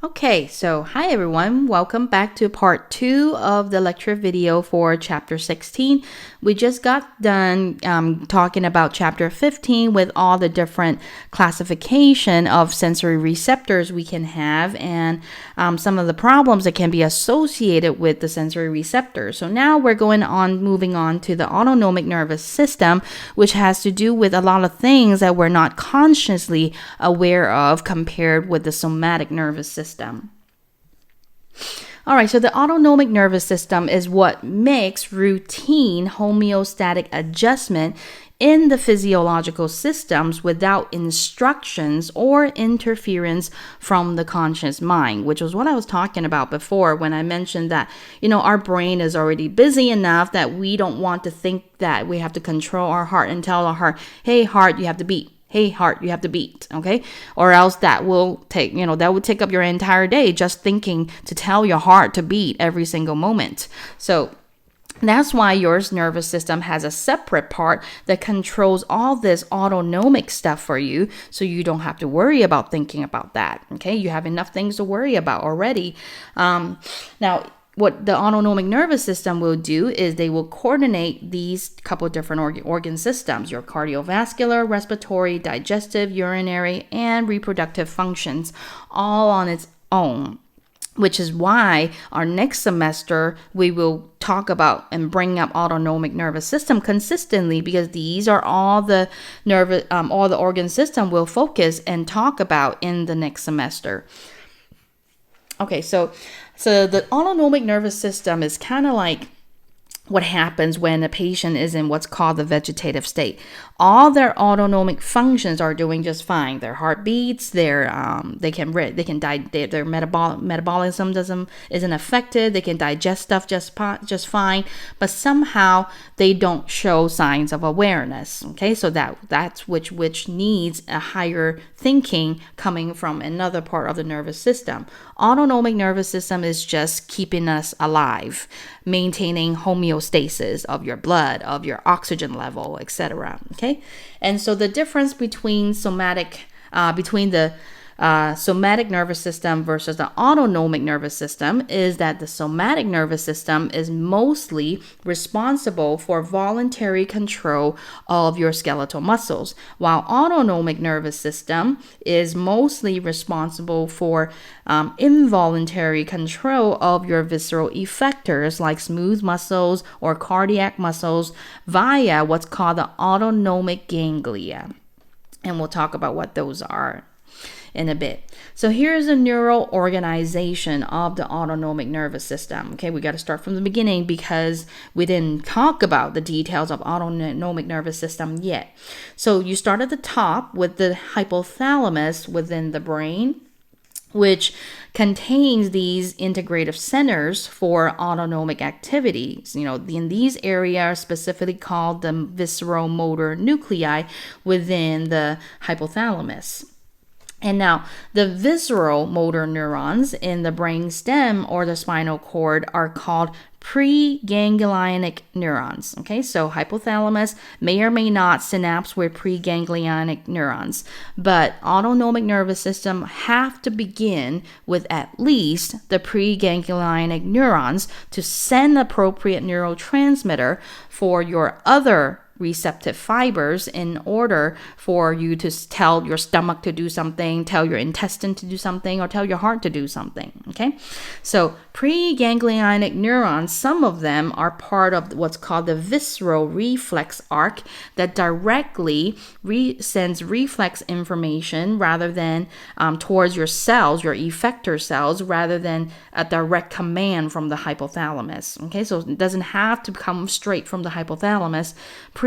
Okay, so hi everyone, welcome back to part 2 of the lecture video for chapter 16. We just got done talking about chapter 15 with all the different classification of sensory receptors we can have and some of the problems that can be associated with the sensory receptors. So now we're moving on to the autonomic nervous system, which has to do with a lot of things that we're not consciously aware of compared with the somatic nervous system. All right, so the autonomic nervous system is what makes routine homeostatic adjustment in the physiological systems without instructions or interference from the conscious mind, which was what I was talking about before when I mentioned that, our brain is already busy enough that we don't want to think that we have to control our heart and tell our heart, hey, heart, you have to beat. Hey, heart, you have to beat, okay? Or else that will take, that would take up your entire day just thinking to tell your heart to beat every single moment. So that's why your nervous system has a separate part that controls all this autonomic stuff for you, so you don't have to worry about thinking about that, okay? You have enough things to worry about already. Now, what the autonomic nervous system will do is they will coordinate these couple different organ systems, your cardiovascular, respiratory, digestive, urinary, and reproductive functions, all on its own. Which is why our next semester we will talk about and bring up autonomic nervous system consistently, because these are all the all the organ system we'll focus and talk about in the next semester. Okay, so the autonomic nervous system is kind of like what happens when a patient is in what's called the vegetative state. All their autonomic functions are doing just fine. Their heart beats, their metabolism isn't affected. They can digest stuff just fine, but somehow they don't show signs of awareness. Okay, so that's which needs a higher thinking coming from another part of the nervous system. Autonomic nervous system is just keeping us alive, maintaining homeostasis of your blood, of your oxygen level, etc. Okay, and so the difference between the somatic nervous system versus the autonomic nervous system is that the somatic nervous system is mostly responsible for voluntary control of your skeletal muscles, while autonomic nervous system is mostly responsible for involuntary control of your visceral effectors like smooth muscles or cardiac muscles via what's called the autonomic ganglia. And we'll talk about what those are in a bit. So here's the neural organization of the autonomic nervous system. Okay, we got to start from the beginning because we didn't talk about the details of autonomic nervous system yet. So you start at the top with the hypothalamus within the brain, which contains these integrative centers for autonomic activities. In these areas specifically called the visceral motor nuclei within the hypothalamus. And now, the visceral motor neurons in the brain stem or the spinal cord are called preganglionic neurons. Okay, so hypothalamus may or may not synapse with preganglionic neurons, but autonomic nervous system have to begin with at least the preganglionic neurons to send appropriate neurotransmitter for your other receptive fibers in order for you to tell your stomach to do something, tell your intestine to do something, or tell your heart to do something. Okay, so preganglionic neurons, some of them are part of what's called the visceral reflex arc that directly sends reflex information rather than towards your cells, your effector cells, rather than a direct command from the hypothalamus. Okay, so it doesn't have to come straight from the hypothalamus.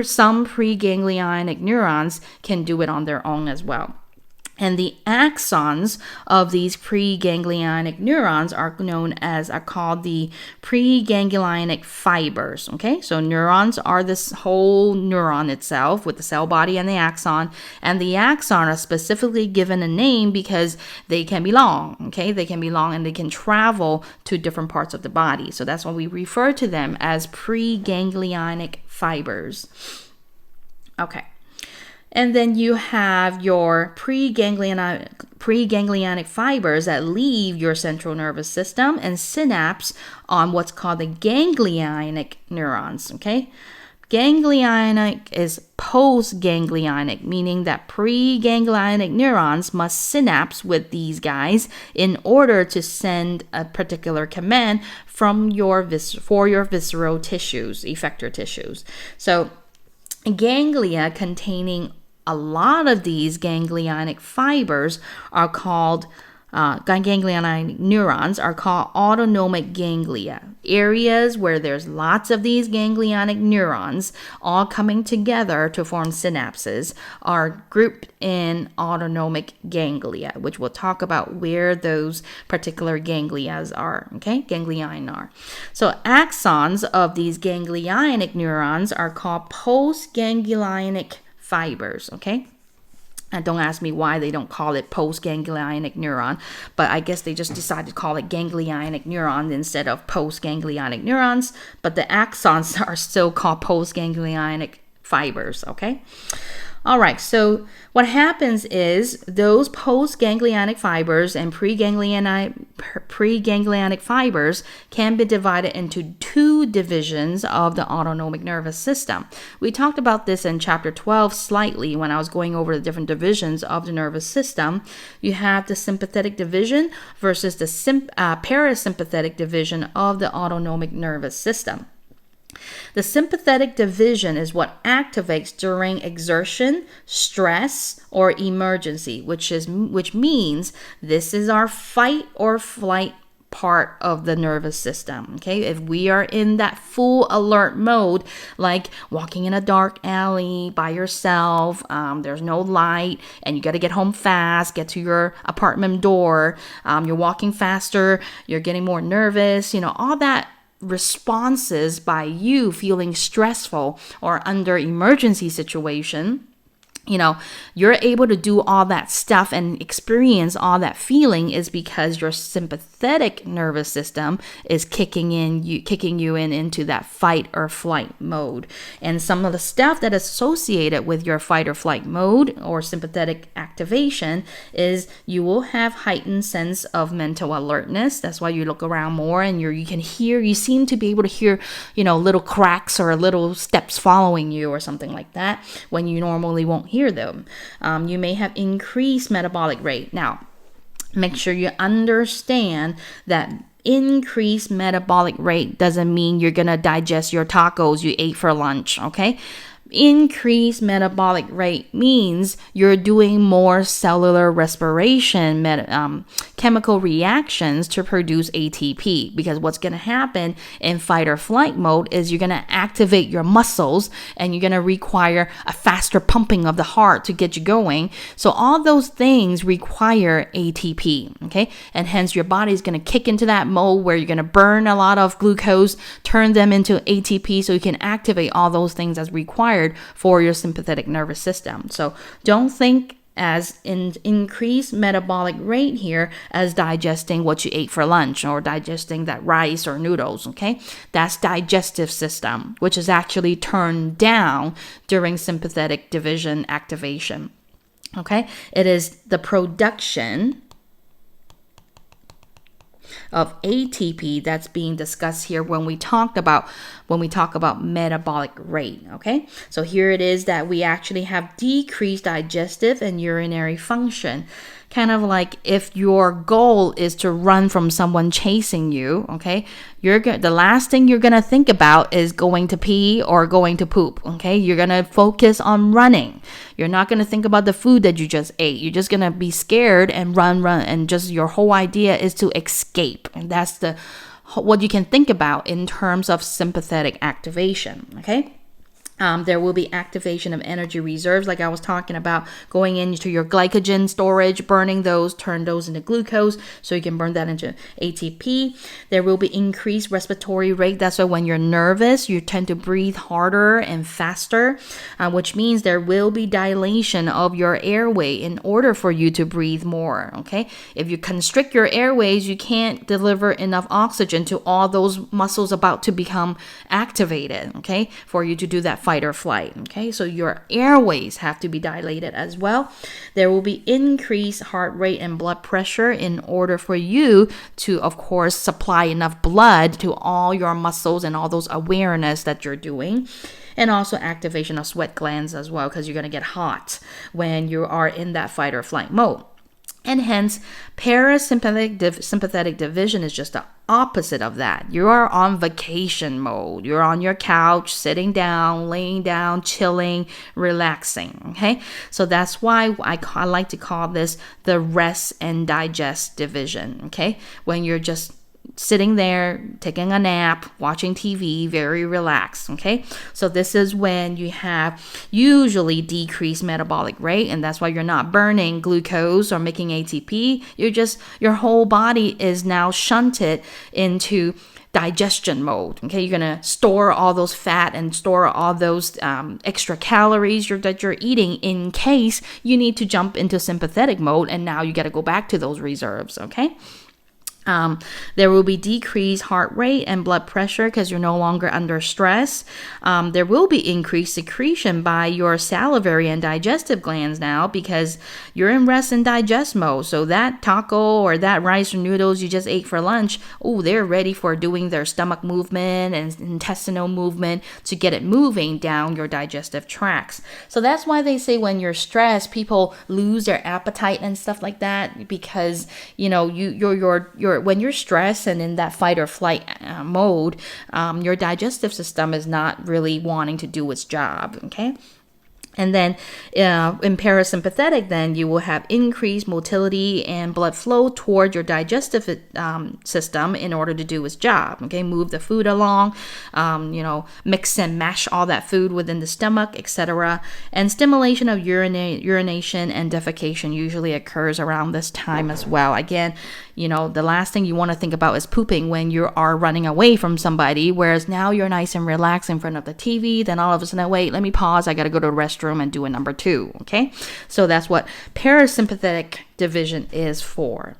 Some preganglionic neurons can do it on their own as well. And the axons of these preganglionic neurons are called the preganglionic fibers. Okay, so neurons are this whole neuron itself with the cell body and the axon. And the axon are specifically given a name because they can be long. Okay, they can be long and they can travel to different parts of the body. So that's why we refer to them as preganglionic fibers. Okay. And then you have your preganglionic preganglionic fibers that leave your central nervous system and synapse on what's called the ganglionic neurons, okay? Ganglionic is postganglionic, meaning that preganglionic neurons must synapse with these guys in order to send a particular command from for your visceral tissues, effector tissues. So ganglia containing a lot of these ganglionic fibers are called ganglionic neurons are called autonomic ganglia. Areas where there's lots of these ganglionic neurons all coming together to form synapses are grouped in autonomic ganglia, which we'll talk about where those particular ganglias are, okay? Ganglion are. So axons of these ganglionic neurons are called postganglionic fibers, okay? And don't ask me why they don't call it postganglionic neuron, but I guess they just decided to call it ganglionic neuron instead of postganglionic neurons, but the axons are still called postganglionic fibers, okay? All right, so what happens is those postganglionic fibers and preganglionic fibers can be divided into two divisions of the autonomic nervous system. We talked about this in chapter 12 slightly when I was going over the different divisions of the nervous system. You have the sympathetic division versus the parasympathetic division of the autonomic nervous system. The sympathetic division is what activates during exertion, stress, or emergency, which means this is our fight or flight part of the nervous system. Okay, if we are in that full alert mode, like walking in a dark alley by yourself, there's no light, and you got to get home fast, get to your apartment door, you're walking faster, you're getting more nervous, all that responses by you feeling stressful or under emergency situation, you're able to do all that stuff and experience all that feeling is because your sympathetic nervous system is kicking you into that fight or flight mode. And some of the stuff that is associated with your fight or flight mode or sympathetic activation is you will have heightened sense of mental alertness. That's why you look around more and you seem to be able to hear, little cracks or little steps following you or something like that when you normally won't hear them. You may have increased metabolic rate. Now, make sure you understand that increased metabolic rate doesn't mean you're going to digest your tacos you ate for lunch, okay? Increased metabolic rate means you're doing more cellular respiration, chemical reactions to produce ATP, because what's going to happen in fight or flight mode is you're going to activate your muscles and you're going to require a faster pumping of the heart to get you going. So all those things require ATP, okay? And hence your body is going to kick into that mode where you're going to burn a lot of glucose, turn them into ATP so you can activate all those things as required for your sympathetic nervous system. So don't think as in increased metabolic rate here as digesting what you ate for lunch or digesting that rice or noodles, okay? That's digestive system, which is actually turned down during sympathetic division activation, okay? It is the production of ATP that's being discussed here when we talk about metabolic rate, okay? So here it is that we actually have decreased digestive and urinary function. Kind of like if your goal is to run from someone chasing you, okay? The last thing you're going to think about is going to pee or going to poop, okay? You're going to focus on running. You're not going to think about the food that you just ate. You're just going to be scared and run, and just your whole idea is to escape. And that's what you can think about in terms of sympathetic activation, okay? There will be activation of energy reserves, like I was talking about, going into your glycogen storage, burning those, turn those into glucose, so you can burn that into ATP. There will be increased respiratory rate. That's why when you're nervous, you tend to breathe harder and faster, which means there will be dilation of your airway in order for you to breathe more, okay? If you constrict your airways, you can't deliver enough oxygen to all those muscles about to become activated, okay, for you to do that fight or flight. Okay, so your airways have to be dilated as well. There will be increased heart rate and blood pressure in order for you to, of course, supply enough blood to all your muscles and all those awareness that you're doing. And also activation of sweat glands as well, because you're going to get hot when you are in that fight or flight mode. And hence, parasympathetic sympathetic division is just the opposite of that. You are on vacation mode. You're on your couch, sitting down, laying down, chilling, relaxing. Okay, so that's why I like to call this the rest and digest division. Okay, when you're just sitting there, taking a nap, watching TV, very relaxed, okay? So this is when you have usually decreased metabolic rate, and that's why you're not burning glucose or making ATP. Your whole body is now shunted into digestion mode. Okay, you're gonna store all those fat and store all those extra calories that you're eating in case you need to jump into sympathetic mode, and now you got to go back to those reserves. Okay. There will be decreased heart rate and blood pressure because you're no longer under stress. There will be increased secretion by your salivary and digestive glands now because you're in rest and digest mode. So that taco or that rice or noodles you just ate for lunch, they're ready for doing their stomach movement and intestinal movement to get it moving down your digestive tracts. So that's why they say when you're stressed, people lose their appetite and stuff like that because you're when you're stressed and in that fight or flight mode, your digestive system is not really wanting to do its job. Okay. And then in parasympathetic, then you will have increased motility and blood flow toward your digestive system in order to do its job. Okay, move the food along, mix and mash all that food within the stomach, etc. And stimulation of urination and defecation usually occurs around this time as well. Again, the last thing you want to think about is pooping when you are running away from somebody, whereas now you're nice and relaxed in front of the TV. Then all of a sudden, wait, let me pause. I got to go to the restroom and do a number 2. Okay, so that's what parasympathetic division is for.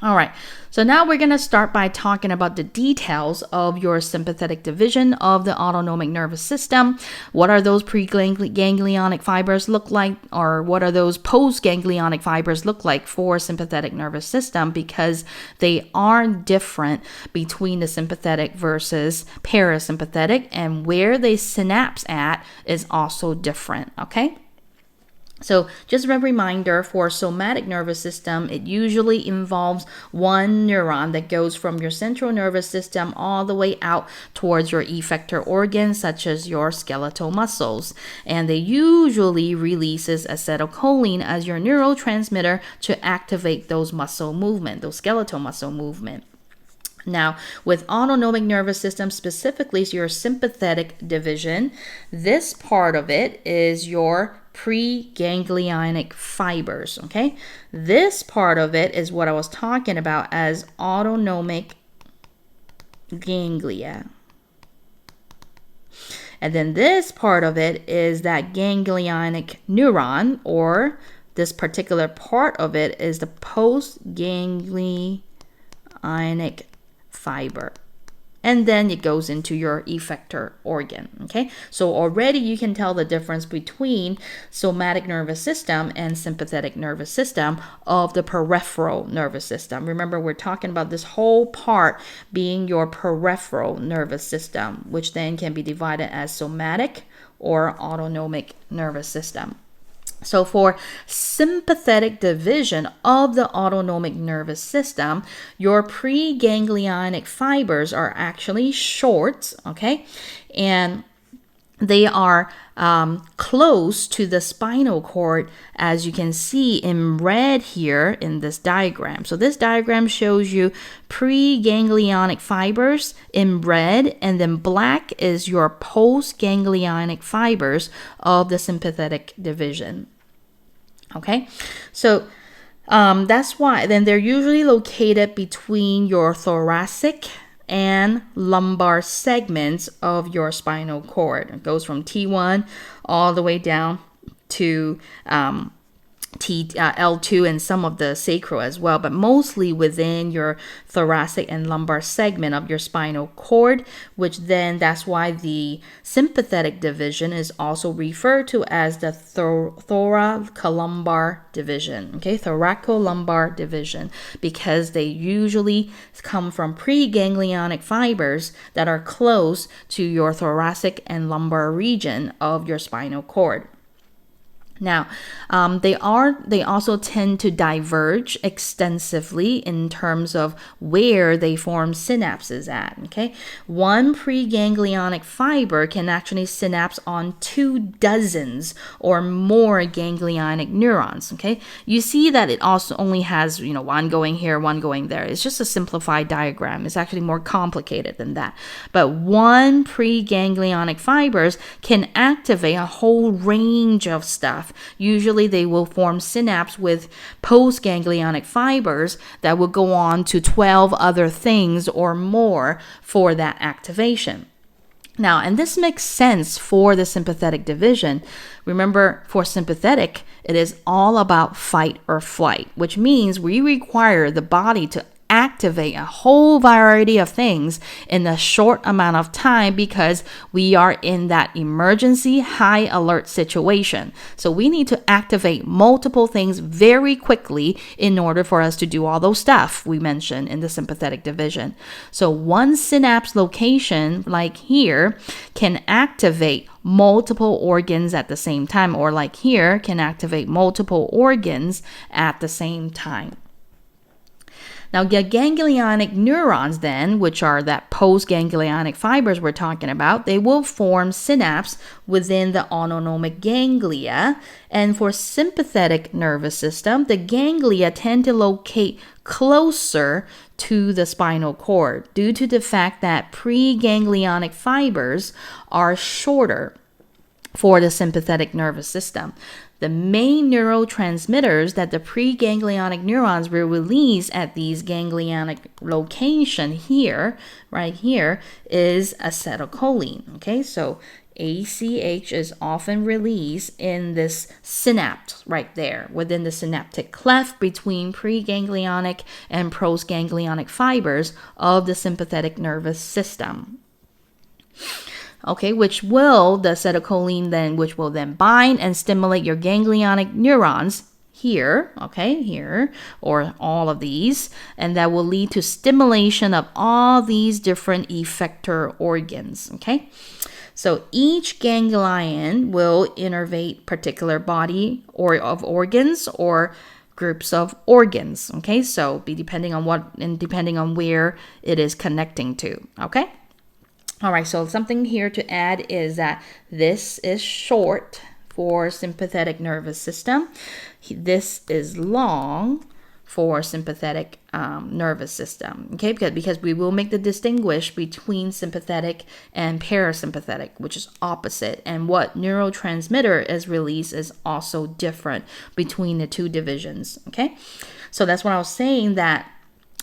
All right, so now we're going to start by talking about the details of your sympathetic division of the autonomic nervous system. What are those preganglionic fibers look like, or what are those postganglionic fibers look like for sympathetic nervous system, because they are different between the sympathetic versus parasympathetic, and where they synapse at is also different, okay? So just a reminder, for somatic nervous system, it usually involves one neuron that goes from your central nervous system all the way out towards your effector organs, such as your skeletal muscles. And they usually releases acetylcholine as your neurotransmitter to activate those muscle movement, those skeletal muscle movement. Now, with autonomic nervous system, specifically your sympathetic division, this part of it is your preganglionic fibers, okay? This part of it is what I was talking about as autonomic ganglia. And then this part of it is that ganglionic neuron, or this particular part of it is the postganglionic fiber. And then it goes into your effector organ, okay? So already you can tell the difference between somatic nervous system and sympathetic nervous system of the peripheral nervous system. Remember, we're talking about this whole part being your peripheral nervous system, which then can be divided as somatic or autonomic nervous system. So for sympathetic division of the autonomic nervous system, your preganglionic fibers are actually short, okay? And they are close to the spinal cord, as you can see in red here in this diagram. So this diagram shows you preganglionic fibers in red, and then black is your postganglionic fibers of the sympathetic division. Okay, so that's why then they're usually located between your thoracic and lumbar segments of your spinal cord. It goes from T1 all the way down to L2 and some of the sacral as well, but mostly within your thoracic and lumbar segment of your spinal cord, which then that's why the sympathetic division is also referred to as the thoracolumbar division, okay, thoracolumbar division, because they usually come from preganglionic fibers that are close to your thoracic and lumbar region of your spinal cord. Now, they also tend to diverge extensively in terms of where they form synapses at, okay? One preganglionic fiber can actually synapse on 24 or more ganglionic neurons, okay? You see that it also only has, one going here, one going there. It's just a simplified diagram. It's actually more complicated than that. But one preganglionic fibers can activate a whole range of stuff. Usually they will form synapse with postganglionic fibers that will go on to 12 other things or more for that activation. Now, and this makes sense for the sympathetic division. Remember, for sympathetic, it is all about fight or flight, which means we require the body to activate a whole variety of things in a short amount of time because we are in that emergency high alert situation. So we need to activate multiple things very quickly in order for us to do all those stuff we mentioned in the sympathetic division. So one synapse location, like here, can activate multiple organs at the same time, or like here, can activate multiple organs at the same time. Now, the ganglionic neurons then, which are that postganglionic fibers we're talking about, they will form synapse within the autonomic ganglia. And for sympathetic nervous system, the ganglia tend to locate closer to the spinal cord due to the fact that preganglionic fibers are shorter for the sympathetic nervous system. The main neurotransmitters that the preganglionic neurons will release at these ganglionic location here, right here, is acetylcholine. Okay, so ACH is often released in this synapse right there, within the synaptic cleft between preganglionic and postganglionic fibers of the sympathetic nervous system. Okay, the acetylcholine then, which will then bind and stimulate your ganglionic neurons here, okay, here, or all of these, and that will lead to stimulation of all these different effector organs, okay? So each ganglion will innervate particular body or of organs or groups of organs, okay? So depending on where it is connecting to, okay? All right, so something here to add is that this is short for sympathetic nervous system. This is long for sympathetic nervous system, okay? Because we will make the distinguish between sympathetic and parasympathetic, which is opposite. And what neurotransmitter is released is also different between the two divisions, okay? So that's what I was saying, that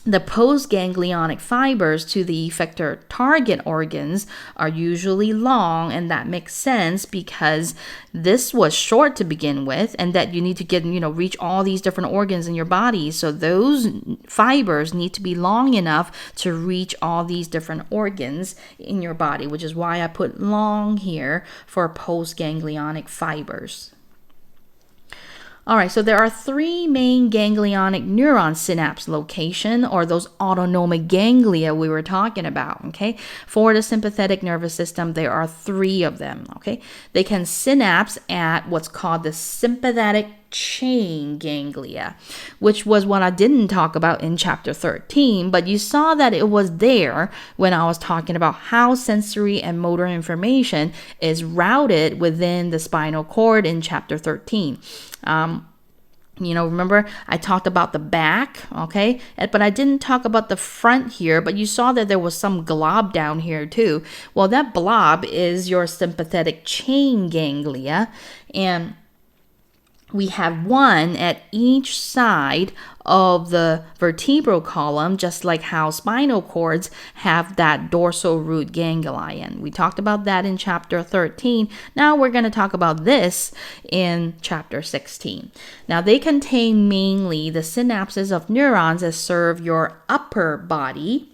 the postganglionic fibers to the effector target organs are usually long, and that makes sense because this was short to begin with, and that you need to reach all these different organs in your body. So those fibers need to be long enough to reach all these different organs in your body, which is why I put long here for postganglionic fibers. All right, so there are three main ganglionic neuron synapse location, or those autonomic ganglia we were talking about, okay? For the sympathetic nervous system, there are three of them, okay? They can synapse at what's called the sympathetic chain ganglia, which was what I didn't talk about in chapter 13, but you saw that it was there when I was talking about how sensory and motor information is routed within the spinal cord in chapter 13. Remember I talked about the back, okay? But I didn't talk about the front here, but you saw that there was some glob down here too. Well, that blob is your sympathetic chain ganglia, and we have one at each side of the vertebral column, just like how spinal cords have that dorsal root ganglion. We talked about that in chapter 13. Now we're going to talk about this in chapter 16. Now they contain mainly the synapses of neurons that serve your upper body,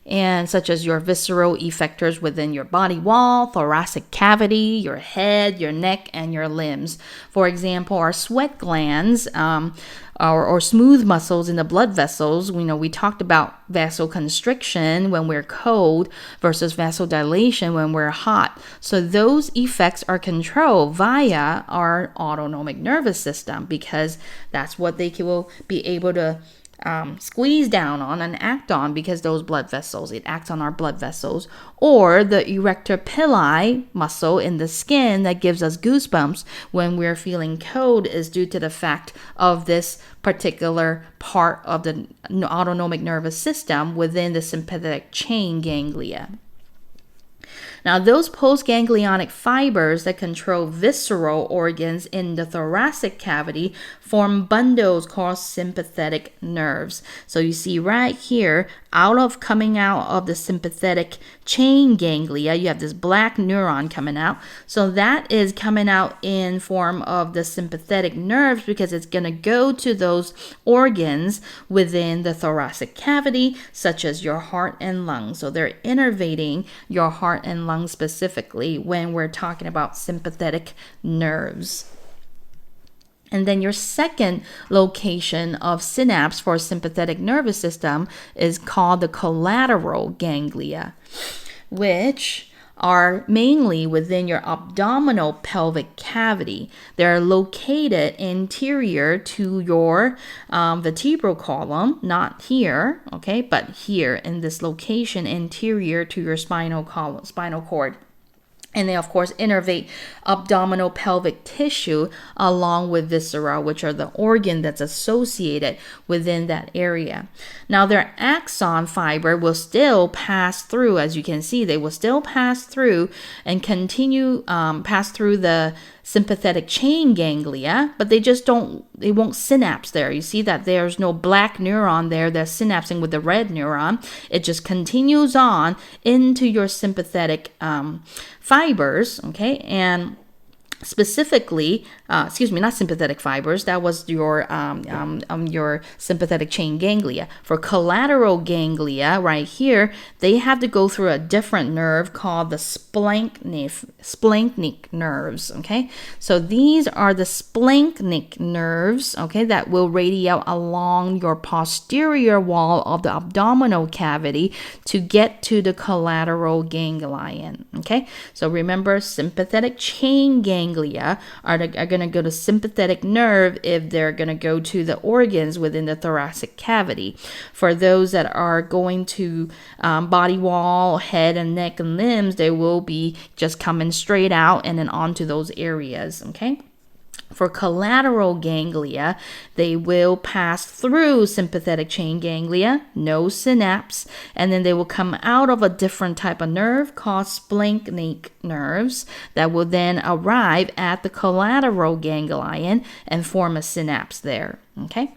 and such as your visceral effectors within your body wall, thoracic cavity, your head, your neck, and your limbs. For example, our sweat glands, or smooth muscles in the blood vessels. We talked about vasoconstriction when we're cold versus vasodilation when we're hot. So those effects are controlled via our autonomic nervous system, because that's what they will be able to squeeze down on and act on, because those blood vessels, it acts on our blood vessels. Or the erector pili muscle in the skin that gives us goosebumps when we're feeling cold is due to the fact of this particular part of the autonomic nervous system within the sympathetic chain ganglia. Now, those postganglionic fibers that control visceral organs in the thoracic cavity form bundles called sympathetic nerves. So you see right here, coming out of the sympathetic chain ganglia, you have this black neuron coming out. So that is coming out in form of the sympathetic nerves, because it's going to go to those organs within the thoracic cavity, such as your heart and lungs. So they're innervating your heart and lungs specifically when we're talking about sympathetic nerves. And then your second location of synapse for sympathetic nervous system is called the collateral ganglia, which are mainly within your abdominal pelvic cavity. They're located anterior to your vertebral column, not here, okay, but here in this location anterior to your spinal cord. And they, of course, innervate abdominal pelvic tissue along with viscera, which are the organ that's associated within that area. Now, their axon fiber will still pass through, as you can see, they will still pass through and continue pass through the sympathetic chain ganglia, but they won't synapse there. You see that there's no black neuron there that's synapsing with the red neuron. It just continues on into your sympathetic fibers, okay? And specifically, not sympathetic fibers, that was your sympathetic chain ganglia. For collateral ganglia, right here, they have to go through a different nerve called the splanchnic nerves, okay? So these are the splanchnic nerves, okay, that will radiate along your posterior wall of the abdominal cavity to get to the collateral ganglion, okay? So remember, sympathetic chain ganglia are going to go to sympathetic nerve if they're going to go to the organs within the thoracic cavity. For those that are going to body wall, head and neck and limbs, they will be just coming straight out and then onto those areas, okay? For collateral ganglia, they will pass through sympathetic chain ganglia, no synapse, and then they will come out of a different type of nerve called splanchnic nerves that will then arrive at the collateral ganglion and form a synapse there, okay?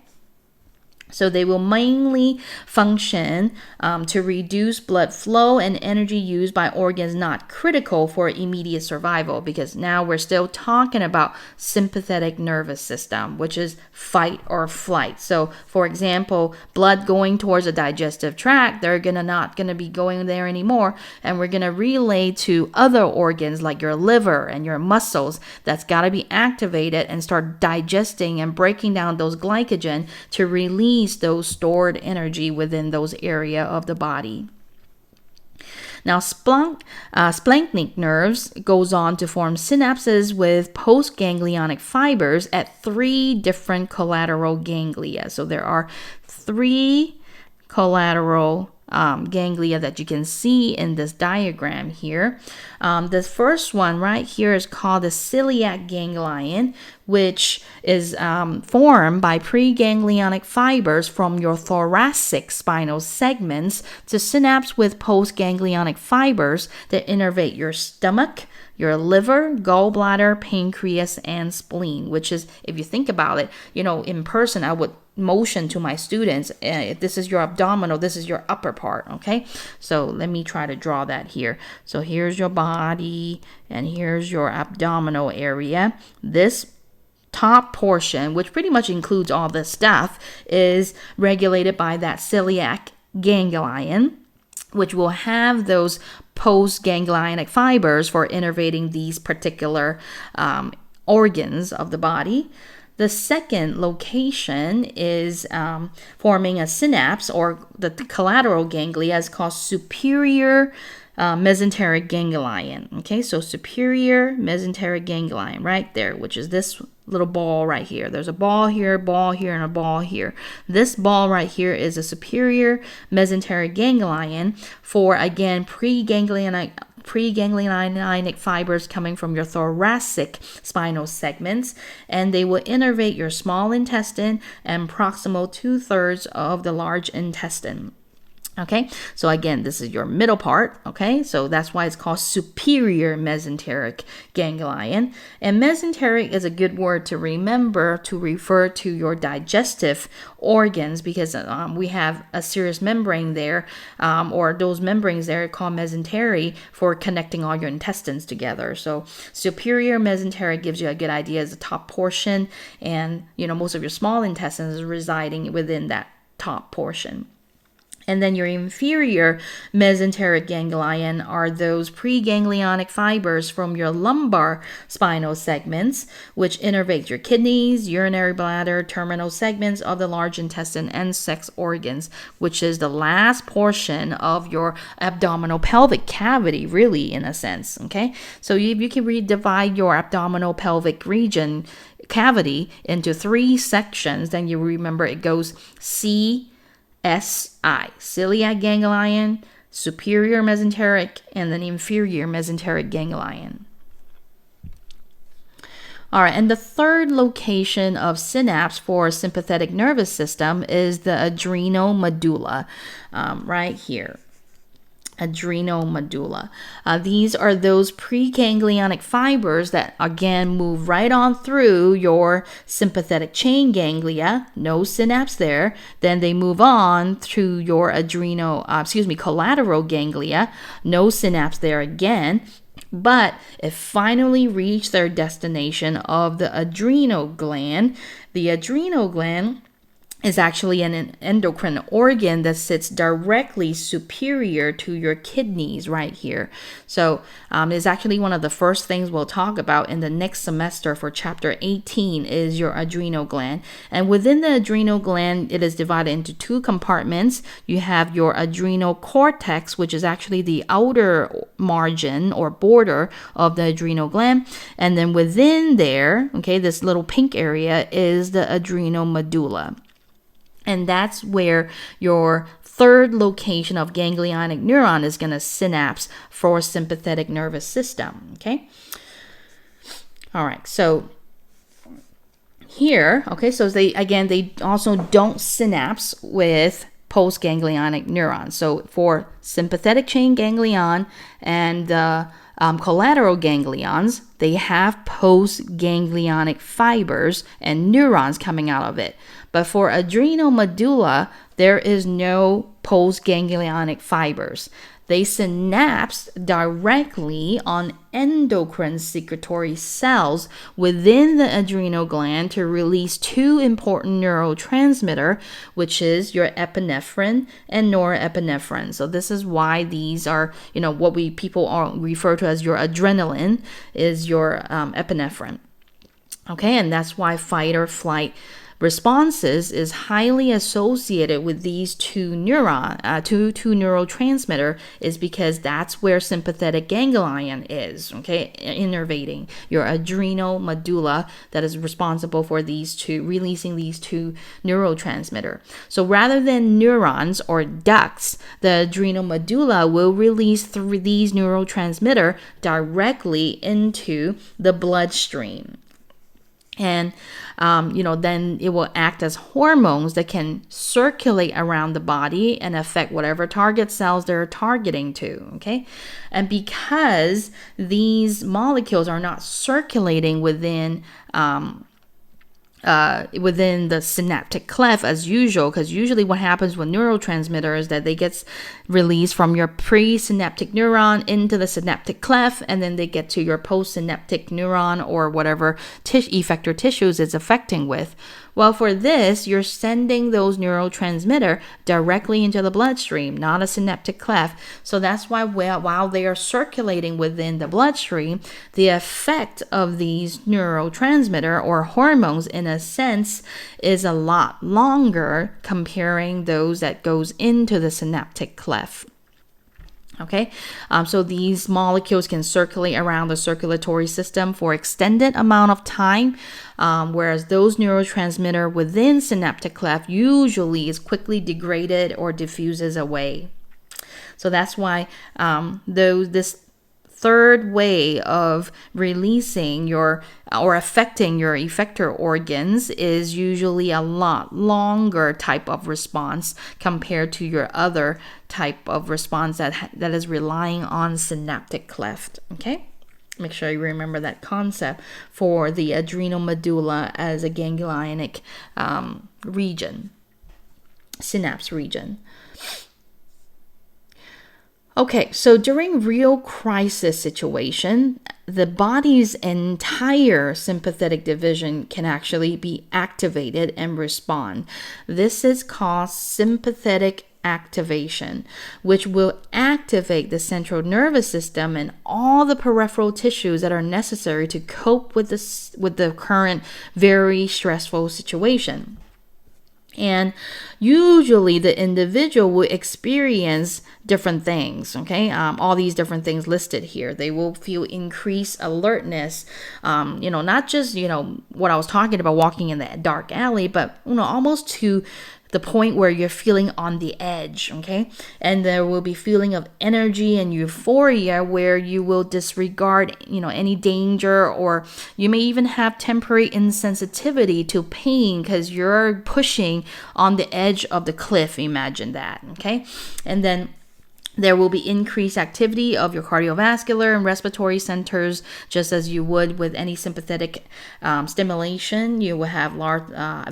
So they will mainly function to reduce blood flow and energy used by organs not critical for immediate survival, because now we're still talking about sympathetic nervous system, which is fight or flight. So for example, blood going towards the digestive tract, they're not going to be going there anymore, and we're going to relay to other organs like your liver and your muscles that's got to be activated and start digesting and breaking down those glycogen to release those stored energy within those area of the body. Now, splanchnic nerves goes on to form synapses with postganglionic fibers at 3 different collateral ganglia. So there are 3 collateral ganglia that you can see in this diagram here. The first one right here is called the celiac ganglion, which is formed by preganglionic fibers from your thoracic spinal segments to synapse with postganglionic fibers that innervate your stomach, your liver, gallbladder, pancreas, and spleen, which is, if you think about it, in person, I would motion to my students, if this is your abdominal, this is your upper part, okay? So let me try to draw that here. So here's your body, and here's your abdominal area. This top portion, which pretty much includes all this stuff, is regulated by that celiac ganglion, which will have those postganglionic fibers for innervating these particular organs of the body. The second location is forming a synapse, or the collateral ganglia is called superior mesenteric ganglion. Okay, so superior mesenteric ganglion right there, which is this little ball right here. There's a ball here, and a ball here. This ball right here is a superior mesenteric ganglion for, again, preganglionic fibers coming from your thoracic spinal segments, and they will innervate your small intestine and proximal 2/3 of the large intestine. Okay, so again, this is your middle part. Okay, so that's why it's called superior mesenteric ganglion. And mesenteric is a good word to remember to refer to your digestive organs, because we have a serous membrane there, or those membranes there are called mesentery for connecting all your intestines together. So superior mesenteric gives you a good idea as the top portion, and most of your small intestines is residing within that top portion. And then your inferior mesenteric ganglion are those preganglionic fibers from your lumbar spinal segments, which innervate your kidneys, urinary bladder, terminal segments of the large intestine, and sex organs, which is the last portion of your abdominal pelvic cavity, really, in a sense. Okay, so you can redivide your abdominal pelvic region cavity into 3 sections, then you remember it goes CSI, celiac ganglion, superior mesenteric, and then inferior mesenteric ganglion. All right, and the third location of synapse for sympathetic nervous system is the adrenal medulla, right here. Adrenal medulla. These are those preganglionic fibers that again move right on through your sympathetic chain ganglia, no synapse there. Then they move on to your collateral ganglia, no synapse there again. But it finally reached their destination of the adrenal gland. The adrenal gland is actually an endocrine organ that sits directly superior to your kidneys right here. So it's actually one of the first things we'll talk about in the next semester for chapter 18 is your adrenal gland. And within the adrenal gland, it is divided into 2 compartments. You have your adrenal cortex, which is actually the outer margin or border of the adrenal gland. And then within there, okay, this little pink area is the adrenal medulla. And that's where your third location of ganglionic neuron is going to synapse for sympathetic nervous system, okay? All right, so here, okay, so they also don't synapse with postganglionic neurons. So for sympathetic chain ganglion and collateral ganglions, they have postganglionic fibers and neurons coming out of it. But for adrenal medulla, there is no postganglionic fibers. They synapse directly on endocrine secretory cells within the adrenal gland to release 2 important neurotransmitter, which is your epinephrine and norepinephrine. So this is why these are, what people refer to as your adrenaline is your epinephrine. Okay, and that's why fight or flight responses is highly associated with these two neurotransmitter, is because that's where sympathetic ganglion is, okay, innervating your adrenal medulla, that is responsible for releasing these two neurotransmitter. So rather than neurons or ducts, the adrenal medulla will release through these neurotransmitter directly into the bloodstream. And, then it will act as hormones that can circulate around the body and affect whatever target cells they're targeting to, okay? And because these molecules are not circulating within the synaptic cleft as usual, because usually what happens with neurotransmitters is that they get released from your presynaptic neuron into the synaptic cleft, and then they get to your postsynaptic neuron or whatever effector tissues it's affecting with. Well, for this, you're sending those neurotransmitter directly into the bloodstream, not a synaptic cleft. So that's why while they are circulating within the bloodstream, the effect of these neurotransmitter or hormones, in a sense, is a lot longer comparing those that goes into the synaptic cleft. Okay, so these molecules can circulate around the circulatory system for extended amount of time, whereas those neurotransmitter within synaptic cleft usually is quickly degraded or diffuses away. So that's why this third way of releasing or affecting your effector organs is usually a lot longer type of response compared to your other type of response that is relying on synaptic cleft. Okay, make sure you remember that concept for the adrenal medulla as a ganglionic region, synapse region. Okay, so during real crisis situation, the body's entire sympathetic division can actually be activated and respond. This is called sympathetic activation, which will activate the central nervous system and all the peripheral tissues that are necessary to cope with the current very stressful situation. And usually the individual will experience different things, okay? All these different things listed here. They will feel increased alertness, not just, what I was talking about walking in the dark alley, but, almost to the point where you're feeling on the edge, okay? And there will be feeling of energy and euphoria where you will disregard, any danger, or you may even have temporary insensitivity to pain because you're pushing on the edge of the cliff. Imagine that, okay? And then there will be increased activity of your cardiovascular and respiratory centers, just as you would with any sympathetic stimulation. You will have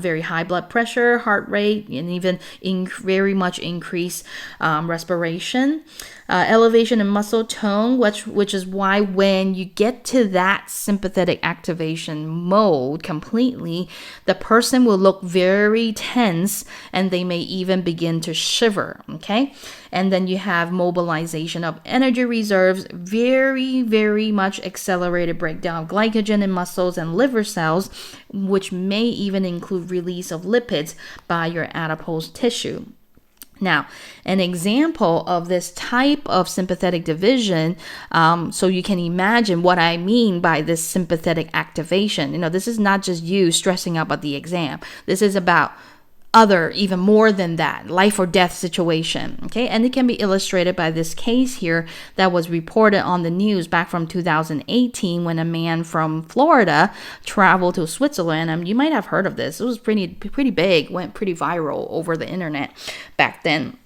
very high blood pressure, heart rate, and even very much increased respiration. Elevation in muscle tone, which is why when you get to that sympathetic activation mode completely, the person will look very tense and they may even begin to shiver, okay? And then you have mobilization of energy reserves, very, very much accelerated breakdown of glycogen in muscles and liver cells, which may even include release of lipids by your adipose tissue. Now, an example of this type of sympathetic division, so you can imagine what I mean by this sympathetic activation. This is not just you stressing out about the exam. This is about even more than that, life or death situation, okay? And it can be illustrated by this case here that was reported on the news back from 2018 when a man from Florida traveled to Switzerland. You might have heard of this. It was pretty big, went pretty viral over the internet back then.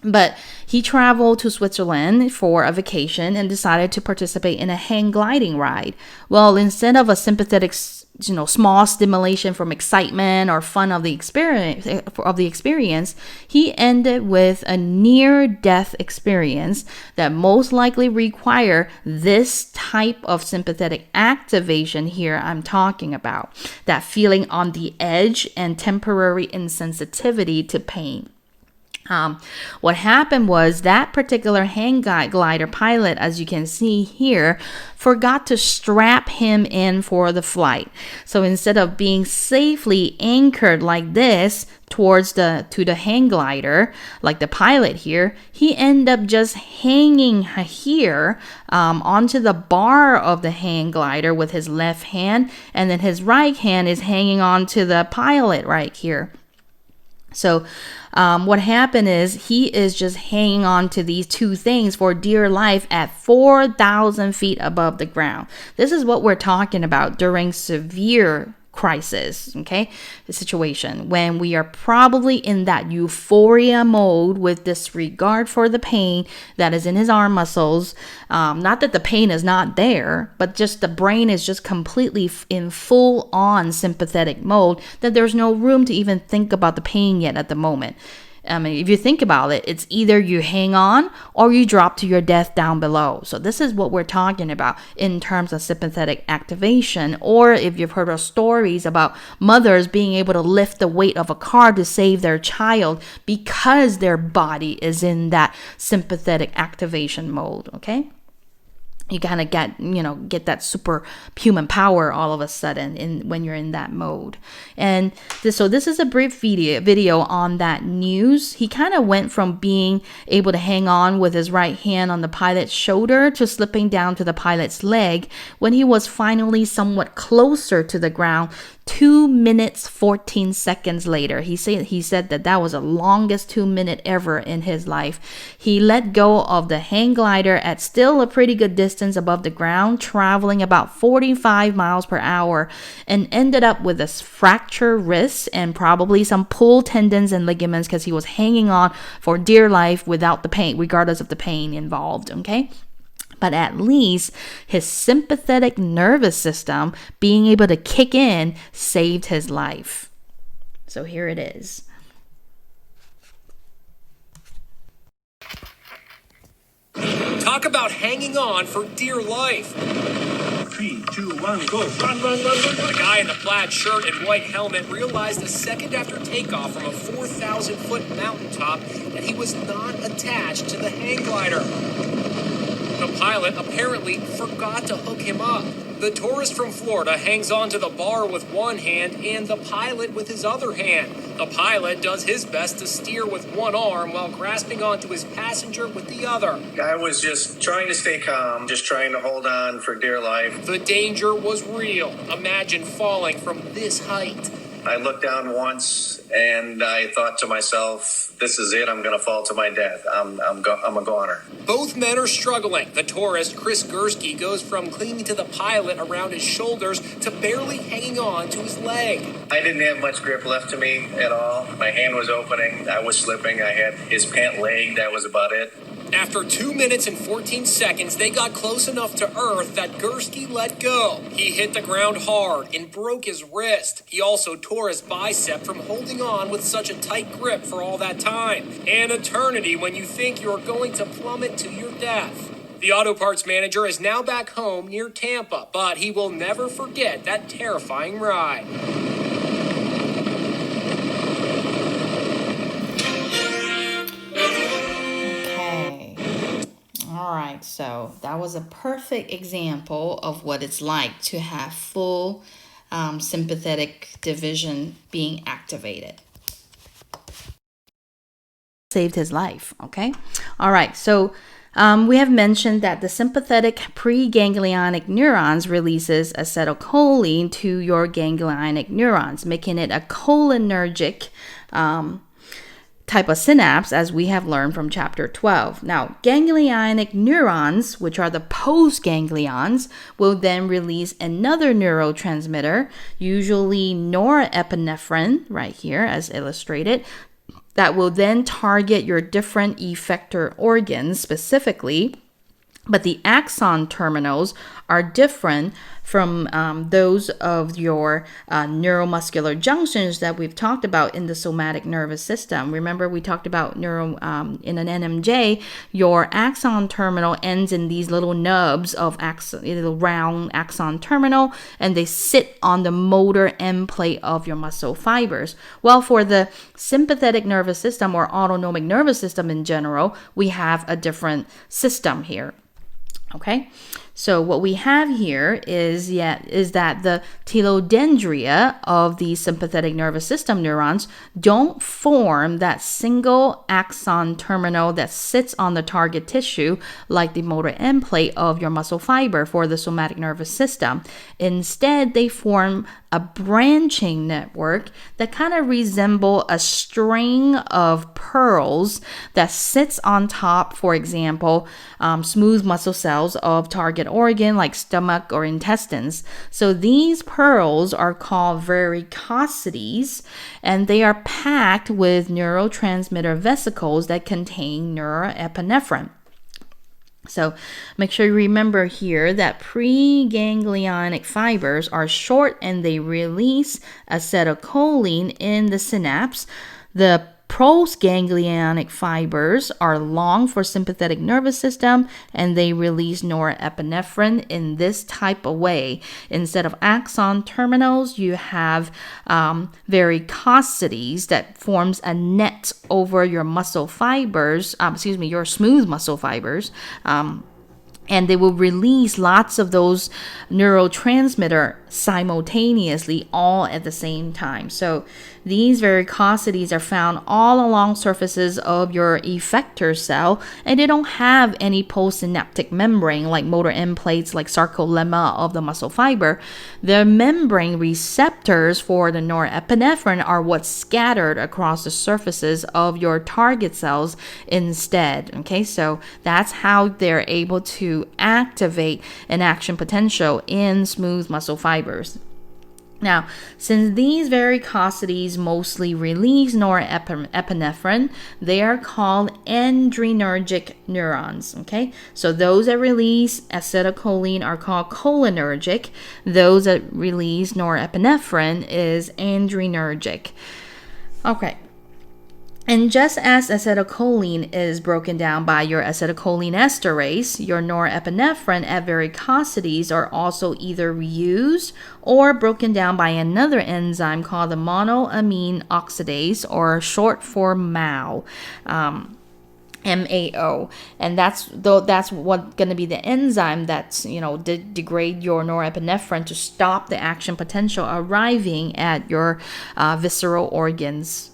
But he traveled to Switzerland for a vacation and decided to participate in a hang gliding ride. Well, instead of a sympathetic small stimulation from excitement or fun of the experience, he ended with a near-death experience that most likely require this type of sympathetic activation here I'm talking about, that feeling on the edge and temporary insensitivity to pain. What happened was that particular hang glider pilot, as you can see here, forgot to strap him in for the flight. So instead of being safely anchored like this towards to the hang glider, like the pilot here, he ended up just hanging here onto the bar of the hang glider with his left hand, and then his right hand is hanging onto the pilot right here. So what happened is he is just hanging on to these two things for dear life at 4,000 feet above the ground. This is what we're talking about during severe crisis, okay, the situation when we are probably in that euphoria mode with disregard for the pain that is in his arm muscles. Not that the pain is not there, but just the brain is just completely in full on sympathetic mode, that there's no room to even think about the pain yet at the moment. I mean, if you think about it, it's either you hang on or you drop to your death down below. So this is what we're talking about in terms of sympathetic activation. Or if you've heard of stories about mothers being able to lift the weight of a car to save their child because their body is in that sympathetic activation mode, okay? You kind of get that superhuman power all of a sudden when you're in that mode. And so this is a brief video on that news. He kind of went from being able to hang on with his right hand on the pilot's shoulder to slipping down to the pilot's leg when he was finally somewhat closer to the ground 2 minutes 14 seconds later. He said that was the longest 2 minute ever in his life. He let go of the hang glider at still a pretty good distance above the ground, traveling about 45 miles per hour, and ended up with a fractured wrist and probably some pulled tendons and ligaments because he was hanging on for dear life without the pain, regardless of the pain involved, okay? But at least his sympathetic nervous system being able to kick in saved his life. So here it is. Talk about hanging on for dear life. 3, 2, 1, go. Run. The guy in the plaid shirt and white helmet realized a second after takeoff from a 4,000-foot mountaintop that he was not attached to the hang glider. The pilot apparently forgot to hook him up. The tourist from Florida hangs onto the bar with one hand and the pilot with his other hand. The pilot does his best to steer with one arm while grasping onto his passenger with the other. I was just trying to stay calm, just trying to hold on for dear life. The danger was real. Imagine falling from this height. I looked down once and I thought to myself, this is it. I'm going to fall to my death. I'm a goner. Both men are struggling. The tourist, Chris Gursky, goes from clinging to the pilot around his shoulders to barely hanging on to his leg. I didn't have much grip left to me at all. My hand was opening. I was slipping. I had his pant leg. That was about it. After 2 minutes and 14 seconds, they got close enough to Earth that Gursky let go. He hit the ground hard and broke his wrist. He also tore his bicep from holding on with such a tight grip for all that time. An eternity when you think you're going to plummet to your death. The auto parts manager is now back home near Tampa, but he will never forget that terrifying ride. All right, so that was a perfect example of what it's like to have full sympathetic division being activated. Saved his life, okay? All right, so we have mentioned that the sympathetic preganglionic neurons releases acetylcholine to your ganglionic neurons, making it a cholinergic type of synapse, as we have learned from chapter 12. Now, ganglionic neurons, which are the postganglions, will then release another neurotransmitter, usually norepinephrine, right here as illustrated, that will then target your different effector organs specifically. But the axon terminals are different from those of your neuromuscular junctions that we've talked about in the somatic nervous system. Remember, we talked about in an NMJ, your axon terminal ends in these little nubs of little round axon terminal, and they sit on the motor end plate of your muscle fibers. Well, for the sympathetic nervous system or autonomic nervous system in general, we have a different system here. Okay, so what we have here is that the telodendria of the sympathetic nervous system neurons don't form that single axon terminal that sits on the target tissue like the motor end plate of your muscle fiber for the somatic nervous system. Instead, they form a branching network that kind of resemble a string of pearls that sits on top, for example, smooth muscle cells of target organ like stomach or intestines. So these pearls are called varicosities, and they are packed with neurotransmitter vesicles that contain norepinephrine. So make sure you remember here that preganglionic fibers are short and they release acetylcholine in the synapse. The postganglionic fibers are long for sympathetic nervous system, and they release norepinephrine in this type of way. Instead of axon terminals, you have varicosities that forms a net over your muscle fibers, your smooth muscle fibers. And they will release lots of those neurotransmitter simultaneously, all at the same time. So these varicosities are found all along surfaces of your effector cell, and they don't have any postsynaptic membrane like motor end plates, like sarcolemma of the muscle fiber. The membrane receptors for the norepinephrine are what's scattered across the surfaces of your target cells instead. Okay, so that's how they're able to activate an action potential in smooth muscle fibers. Now, since these varicosities mostly release norepinephrine, they are called adrenergic neurons. Okay, so those that release acetylcholine are called cholinergic. Those that release norepinephrine is adrenergic. Okay. And just as acetylcholine is broken down by your acetylcholine esterase, your norepinephrine at varicosities are also either reused or broken down by another enzyme called the monoamine oxidase, or short for MAO. MAO, and that's what going to be the enzyme that's degrade your norepinephrine to stop the action potential arriving at your visceral organs.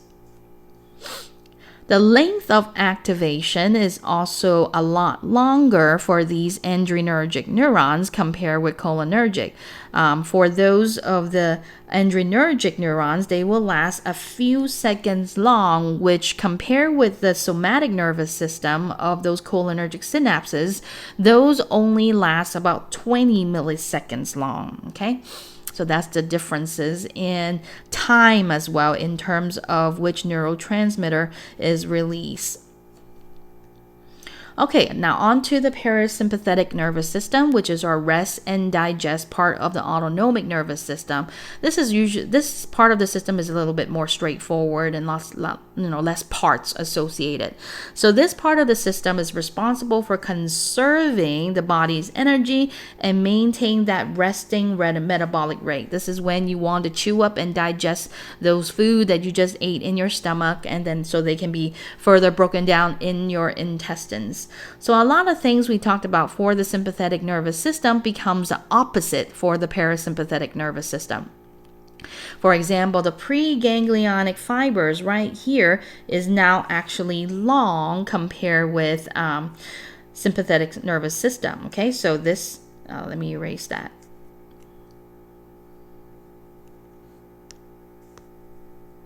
The length of activation is also a lot longer for these adrenergic neurons compared with cholinergic. For those of the adrenergic neurons, they will last a few seconds long, which compared with the somatic nervous system of those cholinergic synapses, those only last about 20 milliseconds long. Okay. So that's the differences in time as well in terms of which neurotransmitter is released. Okay, now on to the parasympathetic nervous system, which is our rest and digest part of the autonomic nervous system. This part of the system is a little bit more straightforward and less parts associated. So this part of the system is responsible for conserving the body's energy and maintain that resting metabolic rate. This is when you want to chew up and digest those food that you just ate in your stomach, and then so they can be further broken down in your intestines. So a lot of things we talked about for the sympathetic nervous system becomes the opposite for the parasympathetic nervous system. For example, the preganglionic fibers right here is now actually long compared with sympathetic nervous system. Okay, so this, let me erase that.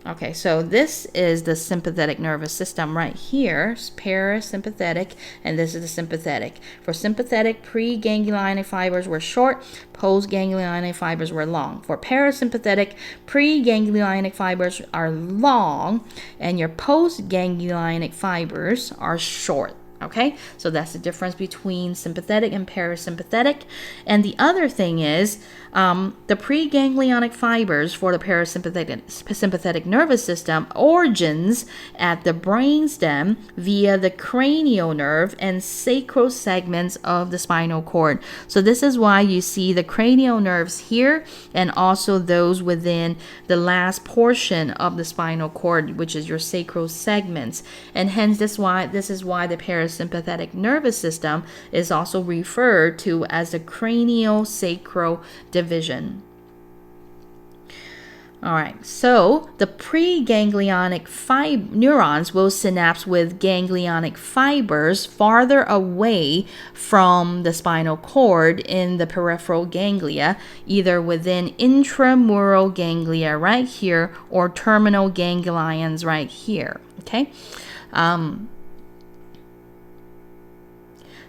Okay, so this is the sympathetic nervous system right here, parasympathetic, and this is the sympathetic. For sympathetic, preganglionic fibers were short, postganglionic fibers were long. For parasympathetic, preganglionic fibers are long, and your postganglionic fibers are short. Okay, so that's the difference between sympathetic and parasympathetic. And the other thing is the preganglionic fibers for the parasympathetic nervous system origins at the brainstem via the cranial nerve and sacral segments of the spinal cord. So this is why you see the cranial nerves here and also those within the last portion of the spinal cord, which is your sacral segments. And hence this is why the parasympathetic nervous system is also referred to as the craniosacral division. All right, so the preganglionic neurons will synapse with ganglionic fibers farther away from the spinal cord in the peripheral ganglia, either within intramural ganglia right here or terminal ganglions right here, okay?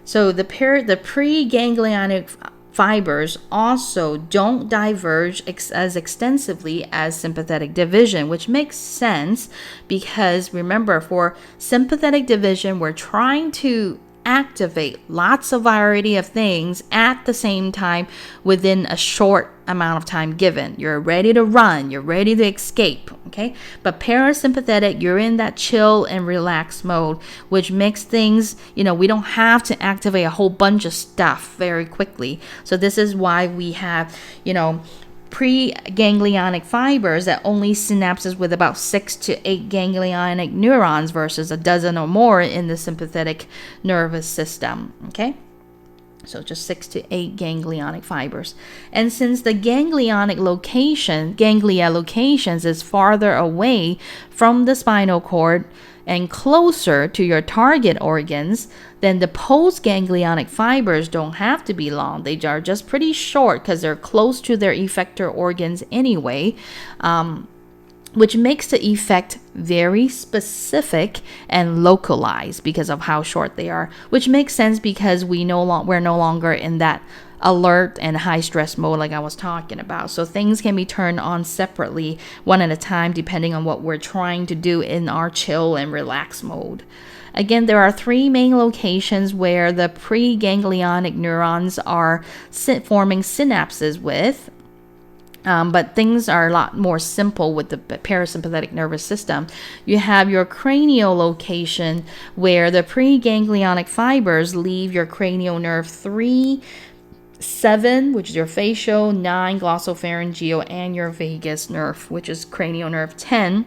So the preganglionic fibers also don't diverge as extensively as sympathetic division, which makes sense because remember, for sympathetic division, we're trying to activate lots of variety of things at the same time within a short amount of time given. You're ready to run, you're ready to escape, okay? But parasympathetic, you're in that chill and relax mode, which makes things, we don't have to activate a whole bunch of stuff very quickly. So this is why we have, preganglionic fibers that only synapses with about 6 to 8 ganglionic neurons versus a dozen or more in the sympathetic nervous system, okay? So just 6 to 8 ganglionic fibers. And since the ganglia locations is farther away from the spinal cord and closer to your target organs, then the postganglionic fibers don't have to be long. They are just pretty short because they're close to their effector organs anyway, which makes the effect very specific and localized because of how short they are, which makes sense because we're no longer in that alert and high stress mode like I was talking about. So things can be turned on separately, one at a time, depending on what we're trying to do in our chill and relax mode. Again, there are 3 main locations where the preganglionic neurons are forming synapses with. But things are a lot more simple with the parasympathetic nervous system. You have your cranial location where the preganglionic fibers leave your cranial nerve 3, 7, which is your facial, 9, glossopharyngeal, and your vagus nerve, which is cranial nerve 10.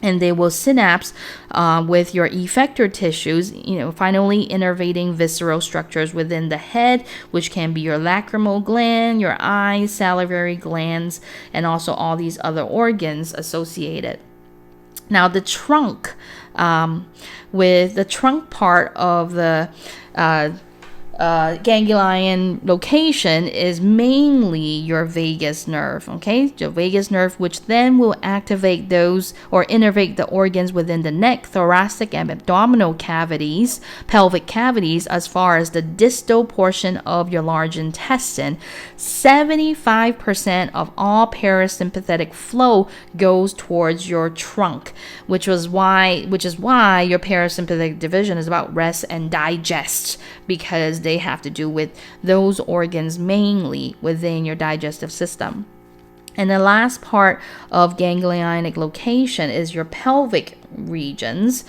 And they will synapse with your effector tissues, finally innervating visceral structures within the head, which can be your lacrimal gland, your eyes, salivary glands, and also all these other organs associated. Now, the trunk, with the trunk part of the ganglion location is mainly your vagus nerve, okay? The vagus nerve, which then will activate those or innervate the organs within the neck, thoracic, and abdominal cavities, pelvic cavities, as far as the distal portion of your large intestine. 75% of all parasympathetic flow goes towards your trunk, which is why your parasympathetic division is about rest and digest, because they have to do with those organs mainly within your digestive system. And the last part of ganglionic location is your pelvic regions,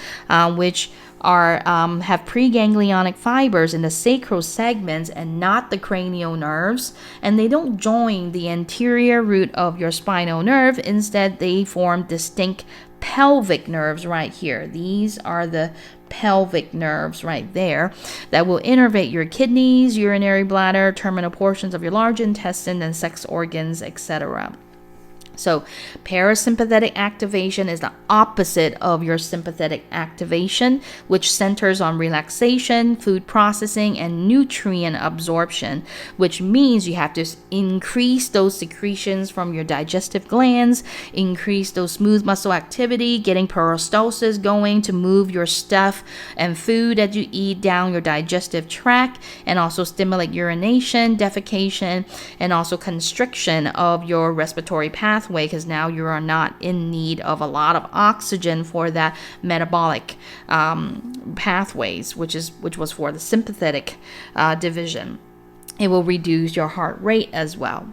which have preganglionic fibers in the sacral segments and not the cranial nerves, and they don't join the anterior root of your spinal nerve. Instead, they form distinct pelvic nerves right here. These are the pelvic nerves right there that will innervate your kidneys, urinary bladder, terminal portions of your large intestine, and sex organs, etc. So parasympathetic activation is the opposite of your sympathetic activation, which centers on relaxation, food processing, and nutrient absorption, which means you have to increase those secretions from your digestive glands, increase those smooth muscle activity, getting peristalsis going to move your stuff and food that you eat down your digestive tract, and also stimulate urination, defecation, and also constriction of your respiratory pathway pathway, because now you are not in need of a lot of oxygen for that metabolic pathways, which was for the sympathetic division. It will reduce your heart rate as well.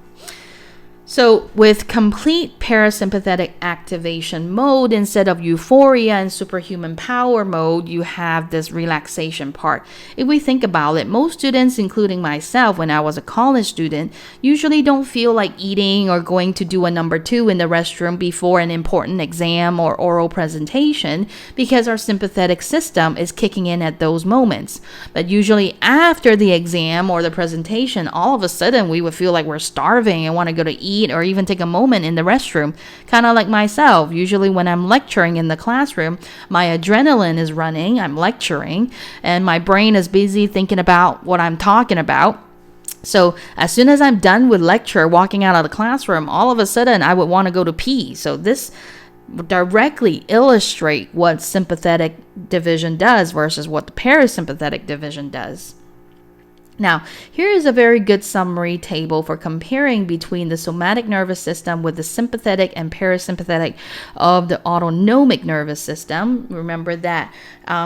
So with complete parasympathetic activation mode, instead of euphoria and superhuman power mode, you have this relaxation part. If we think about it, most students, including myself when I was a college student, usually don't feel like eating or going to do a number 2 in the restroom before an important exam or oral presentation, because our sympathetic system is kicking in at those moments. But usually after the exam or the presentation, all of a sudden we would feel like we're starving and want to go to eat or even take a moment in the restroom. Kind of like myself. Usually when I'm lecturing in the classroom, my adrenaline is running, I'm lecturing, and my brain is busy thinking about what I'm talking about. So as soon as I'm done with lecture, walking out of the classroom, all of a sudden I would want to go to pee. So this directly illustrate what sympathetic division does versus what the parasympathetic division does. Now, here is a very good summary table for comparing between the somatic nervous system with the sympathetic and parasympathetic of the autonomic nervous system. Remember that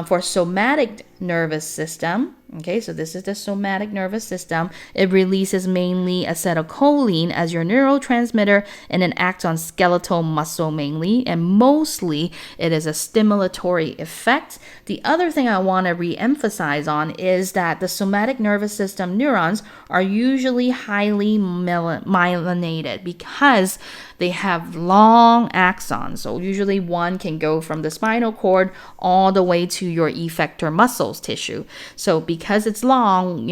for somatic nervous system, okay, so this is the somatic nervous system. It releases mainly acetylcholine as your neurotransmitter, and it acts on skeletal muscle mainly, and mostly it is a stimulatory effect. The other thing I want to re-emphasize on is that the somatic nervous system neurons are usually highly myelinated because they have long axons. So usually one can go from the spinal cord all the way to your effector muscles tissue. So because it's long,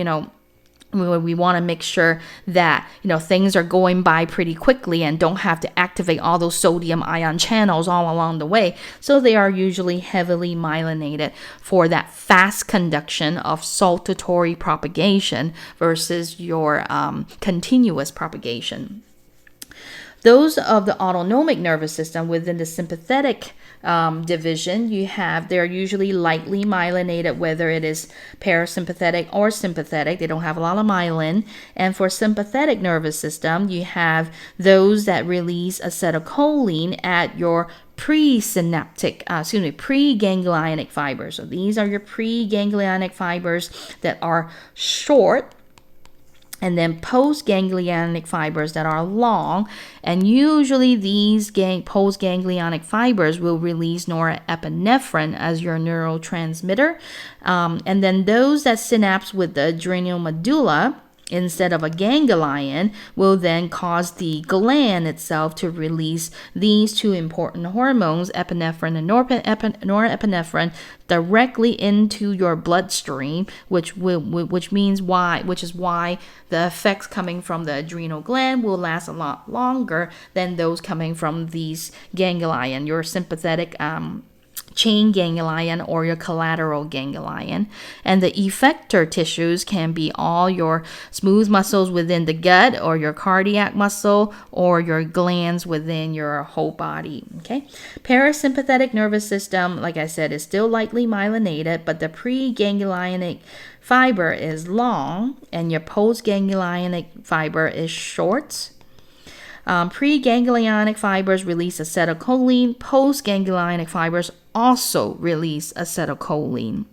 we want to make sure that things are going by pretty quickly and don't have to activate all those sodium ion channels all along the way. So they are usually heavily myelinated for that fast conduction of saltatory propagation versus your continuous propagation. Those of the autonomic nervous system within the sympathetic division, they're usually lightly myelinated, whether it is parasympathetic or sympathetic. They don't have a lot of myelin. And for sympathetic nervous system, you have those that release acetylcholine at your preganglionic fibers. So these are your preganglionic fibers that are short, and then postganglionic fibers that are long, and usually these postganglionic fibers will release norepinephrine as your neurotransmitter, and then those that synapse with the adrenal medulla instead of a ganglion will then cause the gland itself to release these two important hormones, epinephrine and norepinephrine, directly into your bloodstream, which is why the effects coming from the adrenal gland will last a lot longer than those coming from these ganglion, your sympathetic chain ganglion or your collateral ganglion. And the effector tissues can be all your smooth muscles within the gut, or your cardiac muscle, or your glands within your whole body. Okay. Parasympathetic nervous system, like I said, is still lightly myelinated, but the preganglionic fiber is long and your postganglionic fiber is short. Preganglionic fibers release acetylcholine. Postganglionic fibers also release acetylcholine.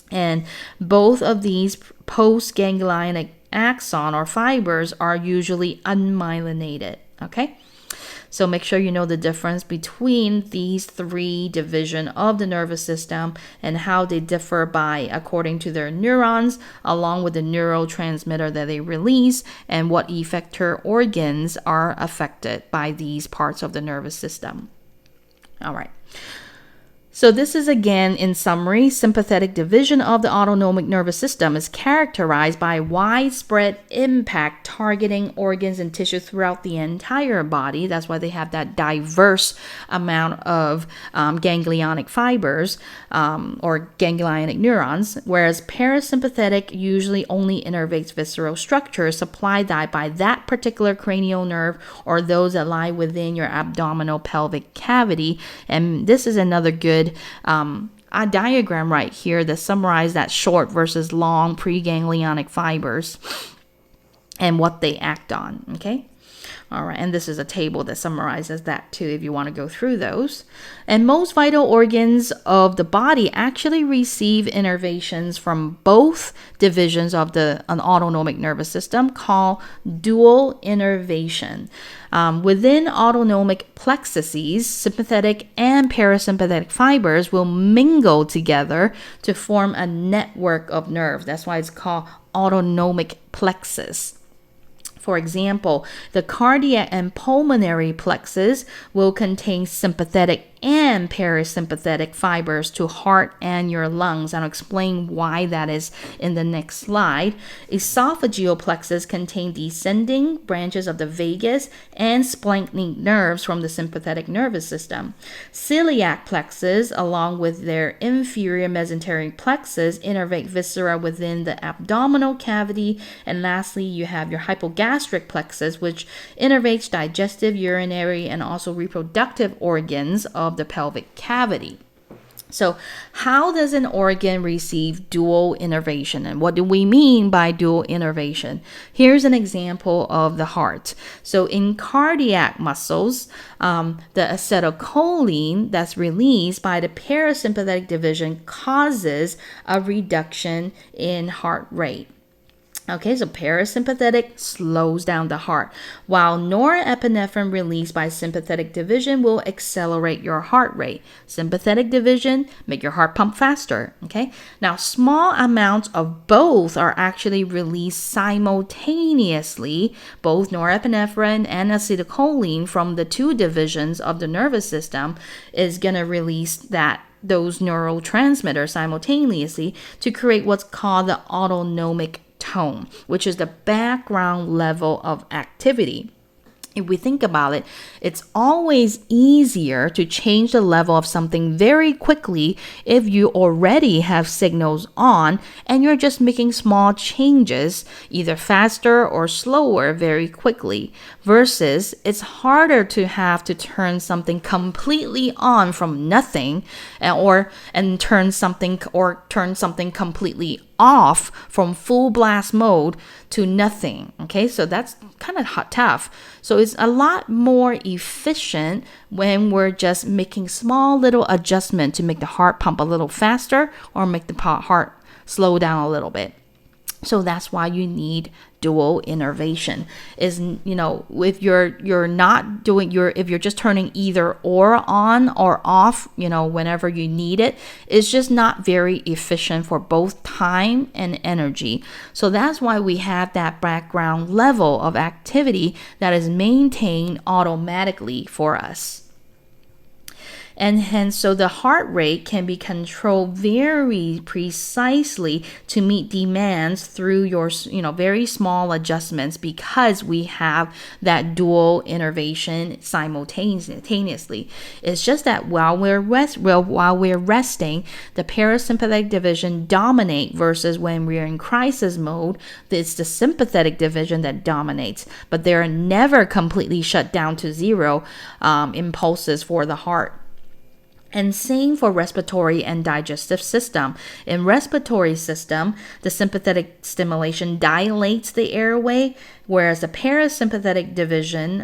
And both of these postganglionic axon or fibers are usually unmyelinated. Okay? So make sure you know the difference between these three divisions of the nervous system and how they differ according to their neurons, along with the neurotransmitter that they release, and what effector organs are affected by these parts of the nervous system. All right. So this is, again, in summary, sympathetic division of the autonomic nervous system is characterized by widespread impact targeting organs and tissues throughout the entire body. That's why they have that diverse amount of ganglionic fibers or ganglionic neurons, whereas parasympathetic usually only innervates visceral structures supplied by that particular cranial nerve or those that lie within your abdominal pelvic cavity. And this is another good a diagram right here that summarizes that short versus long preganglionic fibers and what they act on. Okay. All right, and this is a table that summarizes that too if you want to go through those. And most vital organs of the body actually receive innervations from both divisions of an autonomic nervous system called dual innervation. Within autonomic plexuses, sympathetic and parasympathetic fibers will mingle together to form a network of nerves. That's why it's called autonomic plexus. For example, the cardiac and pulmonary plexus will contain sympathetic and parasympathetic fibers to heart and your lungs. I'll explain why that is in the next slide. Esophageal plexus contain descending branches of the vagus and splanchnic nerves from the sympathetic nervous system. Celiac plexus, along with their inferior mesenteric plexus, innervate viscera within the abdominal cavity. And lastly, you have your hypogastric plexus, which innervates digestive, urinary, and also reproductive organs of the pelvic cavity. So how does an organ receive dual innervation, and what do we mean by dual innervation? Here's an example of the heart. So in cardiac muscles, the acetylcholine that's released by the parasympathetic division causes a reduction in heart rate. Okay, so parasympathetic slows down the heart, while norepinephrine released by sympathetic division will accelerate your heart rate. Sympathetic division make your heart pump faster. Okay, now small amounts of both are actually released simultaneously. Both norepinephrine and acetylcholine from the two divisions of the nervous system is going to release those neurotransmitters simultaneously to create what's called the autonomic tone, which is the background level of activity. If we think about it, it's always easier to change the level of something very quickly if you already have signals on and you're just making small changes, either faster or slower very quickly, versus it's harder to have to turn something completely on from nothing and turn something completely off from full blast mode to nothing. Okay, so that's kind of tough. So it's a lot more efficient when we're just making small little adjustment to make the heart pump a little faster or make the heart slow down a little bit. So that's why you need dual innervation. Is, if you're not doing if you're just turning either or on or off, whenever you need it, it's just not very efficient for both time and energy. So that's why we have that background level of activity that is maintained automatically for us. And hence, so the heart rate can be controlled very precisely to meet demands through your, very small adjustments, because we have that dual innervation simultaneously. It's just that while we're resting, the parasympathetic division dominate, versus when we're in crisis mode, it's the sympathetic division that dominates. But they're never completely shut down to zero impulses for the heart. And same for respiratory and digestive system. In respiratory system, the sympathetic stimulation dilates the airway, whereas the parasympathetic division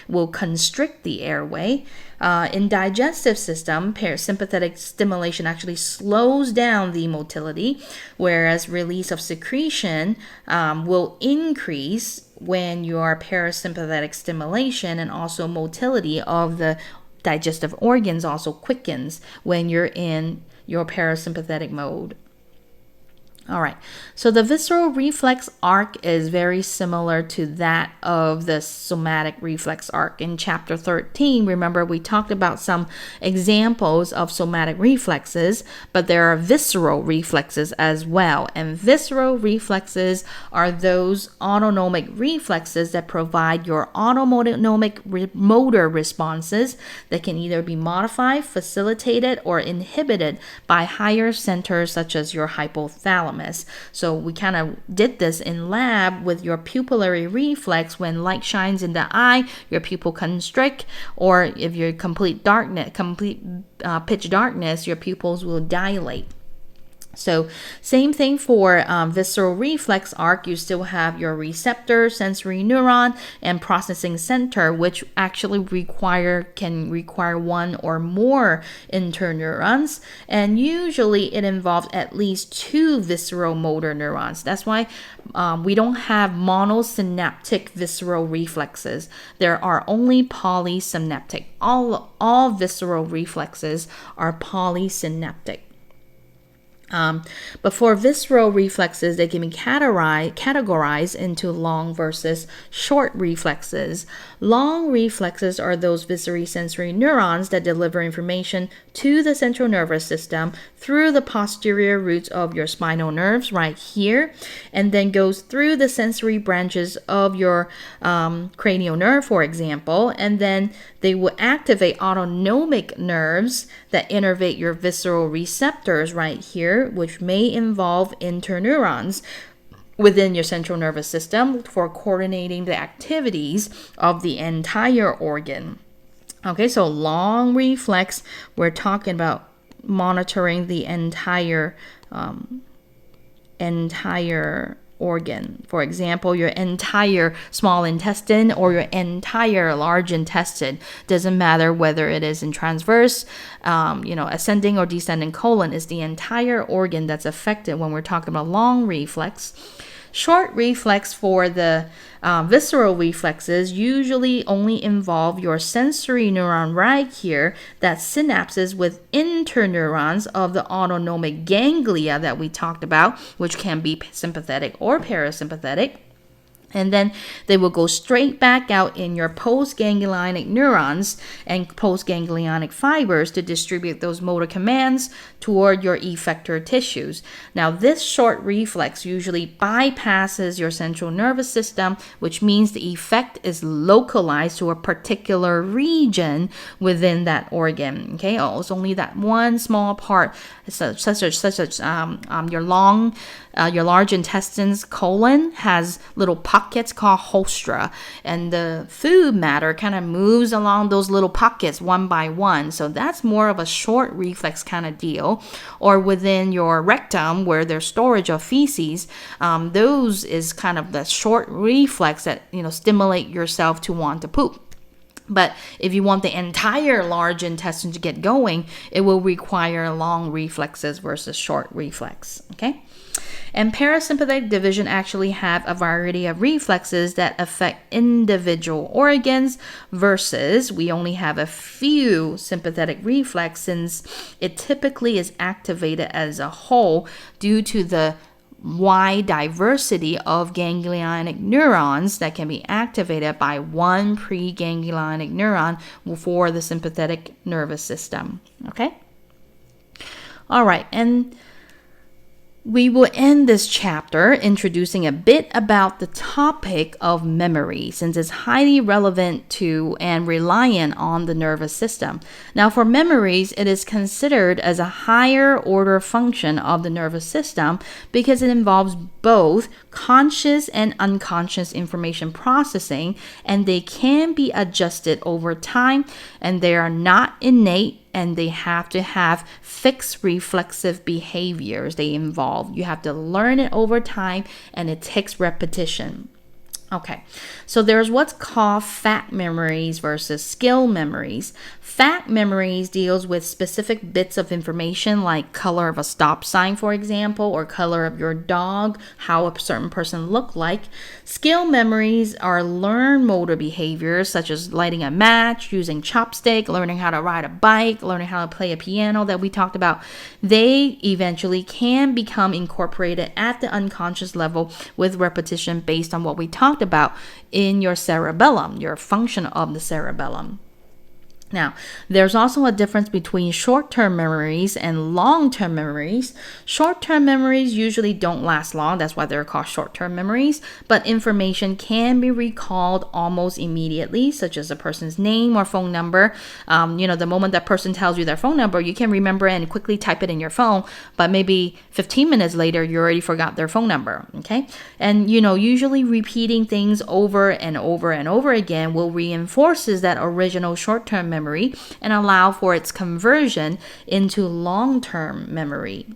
will constrict the airway. In digestive system, parasympathetic stimulation actually slows down the motility, whereas release of secretion will increase when your parasympathetic stimulation, and also motility of the digestive organs also quickens when you're in your parasympathetic mode. All right, so the visceral reflex arc is very similar to that of the somatic reflex arc. In chapter 13, remember we talked about some examples of somatic reflexes, but there are visceral reflexes as well. And visceral reflexes are those autonomic reflexes that provide your autonomic motor responses that can either be modified, facilitated, or inhibited by higher centers such as your hypothalamus. So we kind of did this in lab with your pupillary reflex. When light shines in the eye, your pupil constrict, or if you're complete pitch darkness, your pupils will dilate. So same thing for visceral reflex arc. You still have your receptor, sensory neuron, and processing center, which actually can require one or more interneurons. And usually it involves at least 2 visceral motor neurons. That's why we don't have monosynaptic visceral reflexes. There are only polysynaptic. All visceral reflexes are polysynaptic. But for visceral reflexes, they can be categorized into long versus short reflexes. Long reflexes are those visceral sensory neurons that deliver information to the central nervous system through the posterior roots of your spinal nerves right here, and then goes through the sensory branches of your cranial nerve, for example, and then they will activate autonomic nerves that innervate your visceral receptors right here, which may involve interneurons within your central nervous system for coordinating the activities of the entire organ. Okay, so long reflex, we're talking about monitoring the entire organ. For example, your entire small intestine or your entire large intestine. Doesn't matter whether it is in transverse, ascending or descending colon, is the entire organ that's affected when we're talking about long reflex. Short reflex for the visceral reflexes usually only involve your sensory neuron right here that synapses with interneurons of the autonomic ganglia that we talked about, which can be sympathetic or parasympathetic. And then they will go straight back out in your postganglionic neurons and postganglionic fibers to distribute those motor commands toward your effector tissues. Now, this short reflex usually bypasses your central nervous system, which means the effect is localized to a particular region within that organ. Okay, it's only that one small part, such as your large intestine's colon has little pockets called hostra, and the food matter kind of moves along those little pockets one by one. So that's more of a short reflex kind of deal. Or within your rectum, where there's storage of feces, those is kind of the short reflex that stimulate yourself to want to poop. But if you want the entire large intestine to get going, it will require long reflexes versus short reflex. Okay. And parasympathetic division actually have a variety of reflexes that affect individual organs versus we only have a few sympathetic reflex, since it typically is activated as a whole due to the wide diversity of ganglionic neurons that can be activated by one preganglionic neuron for the sympathetic nervous system. Okay? All right, and we will end this chapter introducing a bit about the topic of memory, since it's highly relevant to and reliant on the nervous system. Now, for memories, it is considered as a higher order function of the nervous system because it involves both conscious and unconscious information processing, and they can be adjusted over time, and they are not innate, and they have to have fixed reflexive behaviors they involve. You have to learn it over time, and it takes repetition. Okay, so there's what's called fact memories versus skill memories. Fact memories deals with specific bits of information like color of a stop sign, for example, or color of your dog, how a certain person looked like. Skill memories are learned motor behaviors such as lighting a match, using chopstick, learning how to ride a bike, learning how to play a piano that we talked about. They eventually can become incorporated at the unconscious level with repetition based on what we talked about in your cerebellum, your function of the cerebellum. Now, there's also a difference between short-term memories and long-term memories. Short-term memories usually don't last long. That's why they're called short-term memories. But information can be recalled almost immediately, such as a person's name or phone number. The moment that person tells you their phone number, you can remember and quickly type it in your phone. But maybe 15 minutes later, you already forgot their phone number. Okay? And, usually repeating things over and over and over again will reinforces that original short-term memory and allow for its conversion into long-term memory.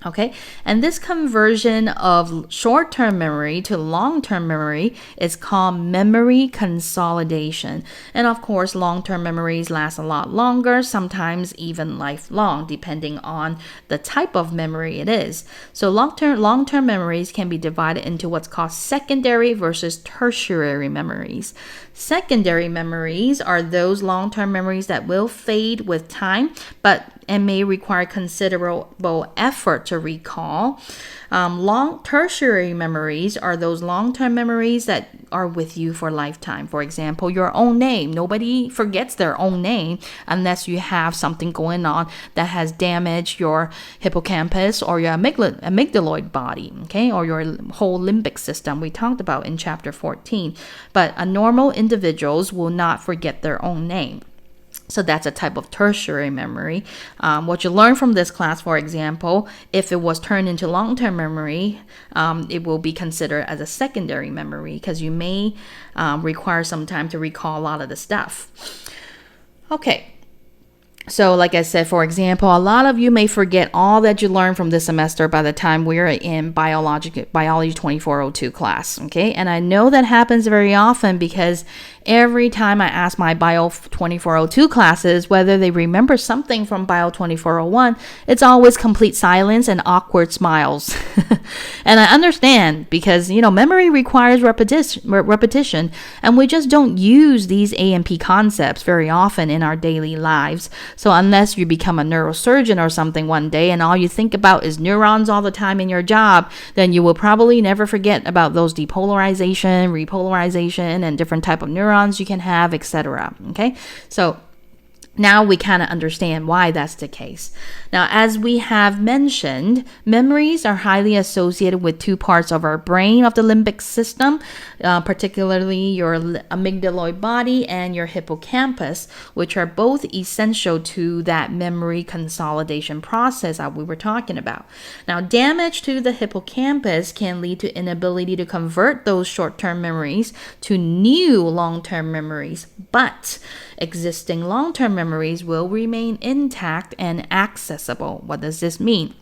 Okay, and this conversion of short-term memory to long-term memory is called memory consolidation. And of course, long-term memories last a lot longer, sometimes even lifelong, depending on the type of memory it is. So long-term memories can be divided into what's called secondary versus tertiary memories. Secondary memories are those long-term memories that will fade with time, and may require considerable effort to recall. Tertiary memories are those long-term memories that are with you for a lifetime. For example, your own name. Nobody forgets their own name unless you have something going on that has damaged your hippocampus or your amygdaloid body, okay, or your whole limbic system we talked about in chapter 14. But normal individuals will not forget their own name. So that's a type of tertiary memory. What you learn from this class, for example, if it was turned into long-term memory, it will be considered as a secondary memory because you may require some time to recall a lot of the stuff. Okay. So like I said, for example, a lot of you may forget all that you learned from this semester by the time we're in Biology 2402 class, okay? And I know that happens very often because every time I ask my Bio 2402 classes whether they remember something from Bio 2401, it's always complete silence and awkward smiles. And I understand because, memory requires repetition, and we just don't use these A&P concepts very often in our daily lives. So unless you become a neurosurgeon or something one day and all you think about is neurons all the time in your job, then you will probably never forget about those depolarization, repolarization, and different type of neurons you can have, etc. Okay, so now we kind of understand why that's the case. Now, as we have mentioned, memories are highly associated with two parts of our brain of the limbic system, particularly your amygdaloid body and your hippocampus, which are both essential to that memory consolidation process that we were talking about. Now, damage to the hippocampus can lead to inability to convert those short-term memories to new long-term memories, but existing long-term memories will remain intact and accessible. What does this mean?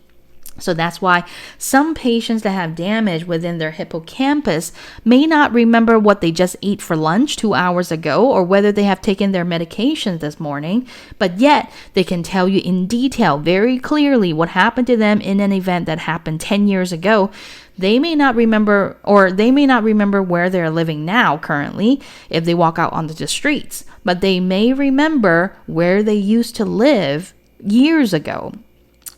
So that's why some patients that have damage within their hippocampus may not remember what they just ate for lunch 2 hours ago or whether they have taken their medications this morning, but yet they can tell you in detail very clearly what happened to them in an event that happened 10 years ago. They may not remember where they're living now currently if they walk out onto the streets, but they may remember where they used to live years ago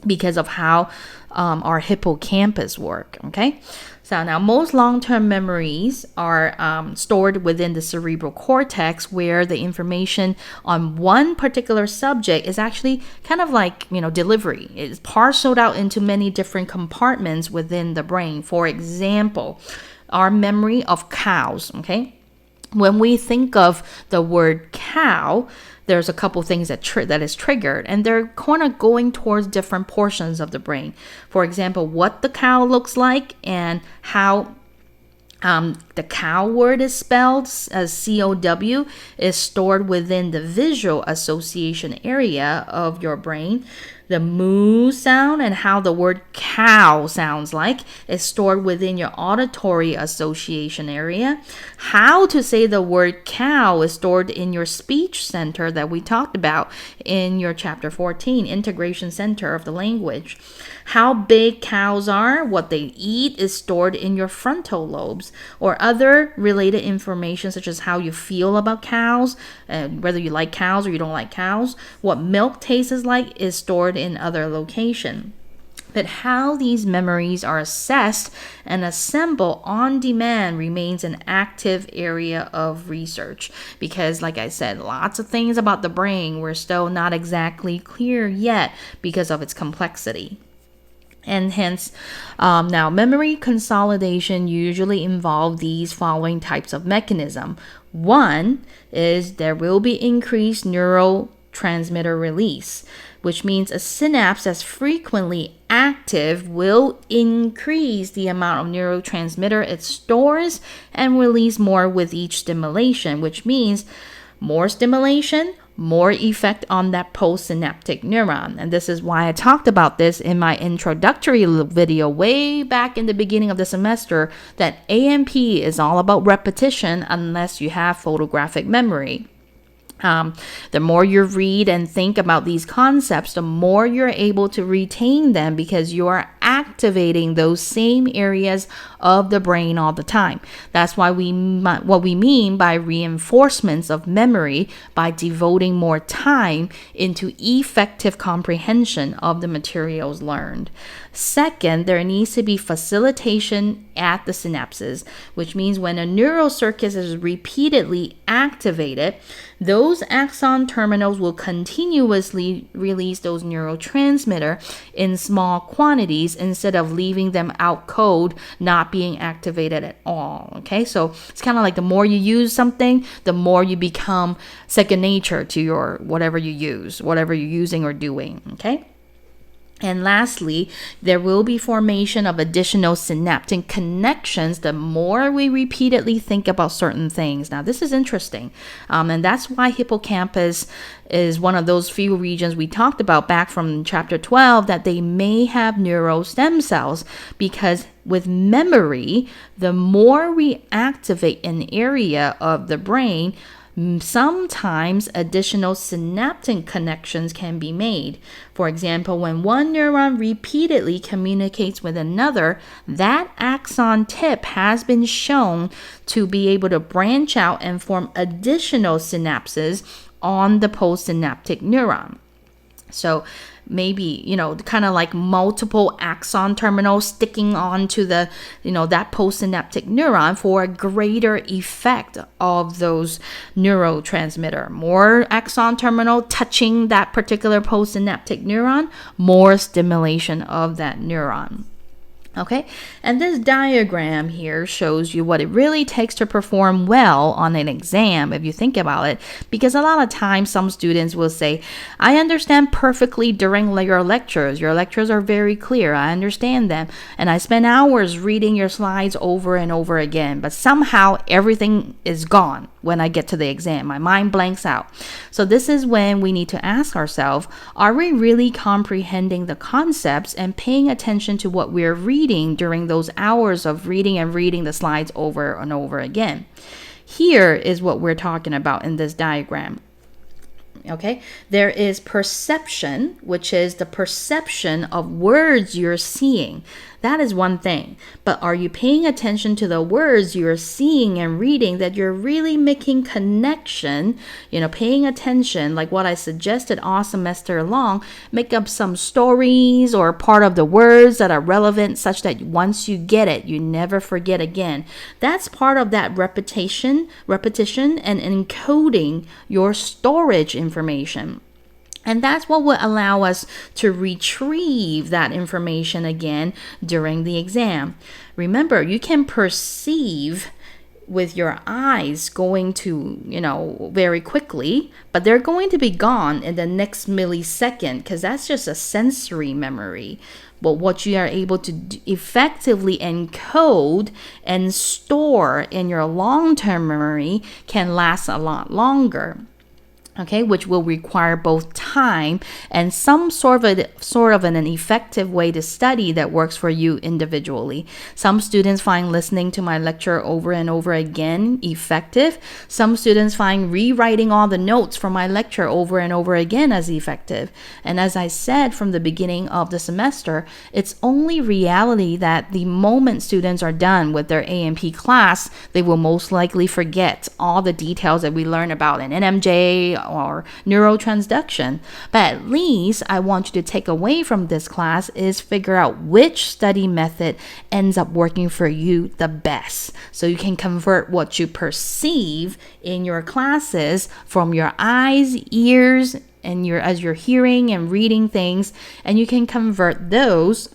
because of how our hippocampus work, okay? So now most long-term memories are stored within the cerebral cortex, where the information on one particular subject is actually kind of like, delivery. It's parceled out into many different compartments within the brain. For example, our memory of cows, okay? When we think of the word cow, there's a couple things that is triggered, and they're kind of going towards different portions of the brain. For example, what the cow looks like and how the cow word is spelled as COW is stored within the visual association area of your brain. The moo sound and how the word cow sounds like is stored within your auditory association area. How to say the word cow is stored in your speech center that we talked about in your chapter 14, integration center of the language. How big cows are, what they eat is stored in your frontal lobes, or other related information such as how you feel about cows, whether you like cows or you don't like cows. What milk tastes like is stored in other location. But how these memories are assessed and assembled on demand remains an active area of research because, like I said, lots of things about the brain we're still not exactly clear yet because of its complexity. And hence, now memory consolidation usually involve these following types of mechanism. One is there will be increased neurotransmitter release, which means a synapse that's frequently active will increase the amount of neurotransmitter it stores and release more with each stimulation, which means more stimulation, more effect on that postsynaptic neuron. And this is why I talked about this in my introductory video way back in the beginning of the semester, that AMP is all about repetition unless you have photographic memory. The more you read and think about these concepts, the more you're able to retain them because you are activating those same areas of the brain all the time. That's why what we mean by reinforcements of memory, by devoting more time into effective comprehension of the materials learned. Second, there needs to be facilitation at the synapses, which means when a neural circuit is repeatedly activated, those axon terminals will continuously release those neurotransmitter in small quantities instead of leaving them out cold, not being activated at all. Okay, so it's kind of like the more you use something, the more you become second nature to your whatever you use, whatever you're using or doing. Okay. And lastly, there will be formation of additional synaptic connections the more we repeatedly think about certain things. Now, this is interesting. And that's why hippocampus is one of those few regions we talked about back from chapter 12 that they may have neural stem cells, because with memory, the more we activate an area of the brain, sometimes additional synaptic connections can be made. For example, when one neuron repeatedly communicates with another, that axon tip has been shown to be able to branch out and form additional synapses on the postsynaptic neuron. So maybe, kind of like multiple axon terminals sticking onto the, that postsynaptic neuron for a greater effect of those neurotransmitter. More axon terminal touching that particular postsynaptic neuron, more stimulation of that neuron. Okay, and this diagram here shows you what it really takes to perform well on an exam, if you think about it, because a lot of times some students will say, I understand perfectly during your lectures. Your lectures are very clear. I understand them. And I spend hours reading your slides over and over again, but somehow everything is gone when I get to the exam. My mind blanks out. So this is when we need to ask ourselves, are we really comprehending the concepts and paying attention to what we're reading during those hours of reading and reading the slides over and over again? Here is what we're talking about in this diagram. Okay, there is perception, which is the perception of words you're seeing. That is one thing. But are you paying attention to the words you're seeing and reading, that you're really making connection, paying attention, like what I suggested all semester long, make up some stories or part of the words that are relevant such that once you get it, you never forget again. That's part of that repetition and encoding your storage information. And that's what will allow us to retrieve that information again during the exam. Remember, you can perceive with your eyes going to, very quickly, but they're going to be gone in the next millisecond because that's just a sensory memory. But what you are able to effectively encode and store in your long-term memory can last a lot longer. Okay, which will require both time and some sort of an effective way to study that works for you individually. Some students find listening to my lecture over and over again effective. Some students find rewriting all the notes from my lecture over and over again as effective. And as I said from the beginning of the semester, it's only reality that the moment students are done with their AMP class, they will most likely forget all the details that we learn about in NMJ or neurotransduction. But at least I want you to take away from this class is figure out which study method ends up working for you the best, so you can convert what you perceive in your classes from your eyes, ears, and as you're hearing and reading things, and you can convert those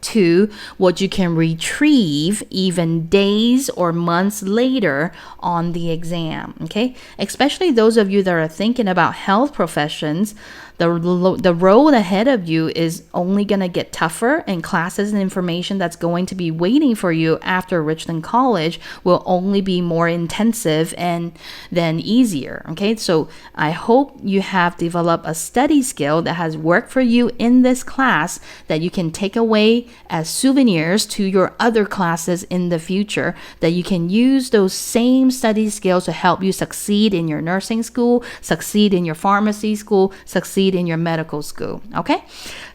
to what you can retrieve even days or months later on the exam, okay? Especially those of you that are thinking about health professions, the road ahead of you is only going to get tougher, and classes and information that's going to be waiting for you after Richland College will only be more intensive and then easier, okay? So I hope you have developed a study skill that has worked for you in this class that you can take away as souvenirs to your other classes in the future, that you can use those same study skills to help you succeed in your nursing school, succeed in your pharmacy school, succeed in your medical school, okay?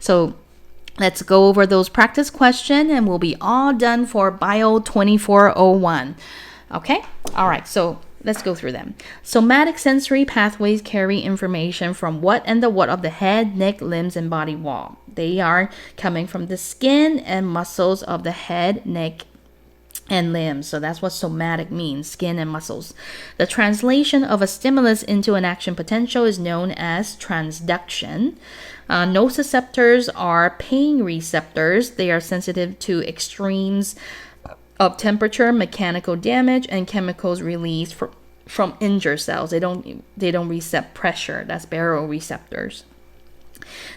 So let's go over those practice questions and we'll be all done for BIOL 2401, okay? All right, so let's go through them. Somatic sensory pathways carry information from what and the what of the head, neck, limbs, and body wall. They are coming from the skin and muscles of the head, neck, and limbs. So that's what somatic means, skin and muscles. The translation of a stimulus into an action potential is known as transduction. Nociceptors are pain receptors. They are sensitive to extremes of temperature, mechanical damage, and chemicals released from injured cells. They don't recept pressure. That's baroreceptors.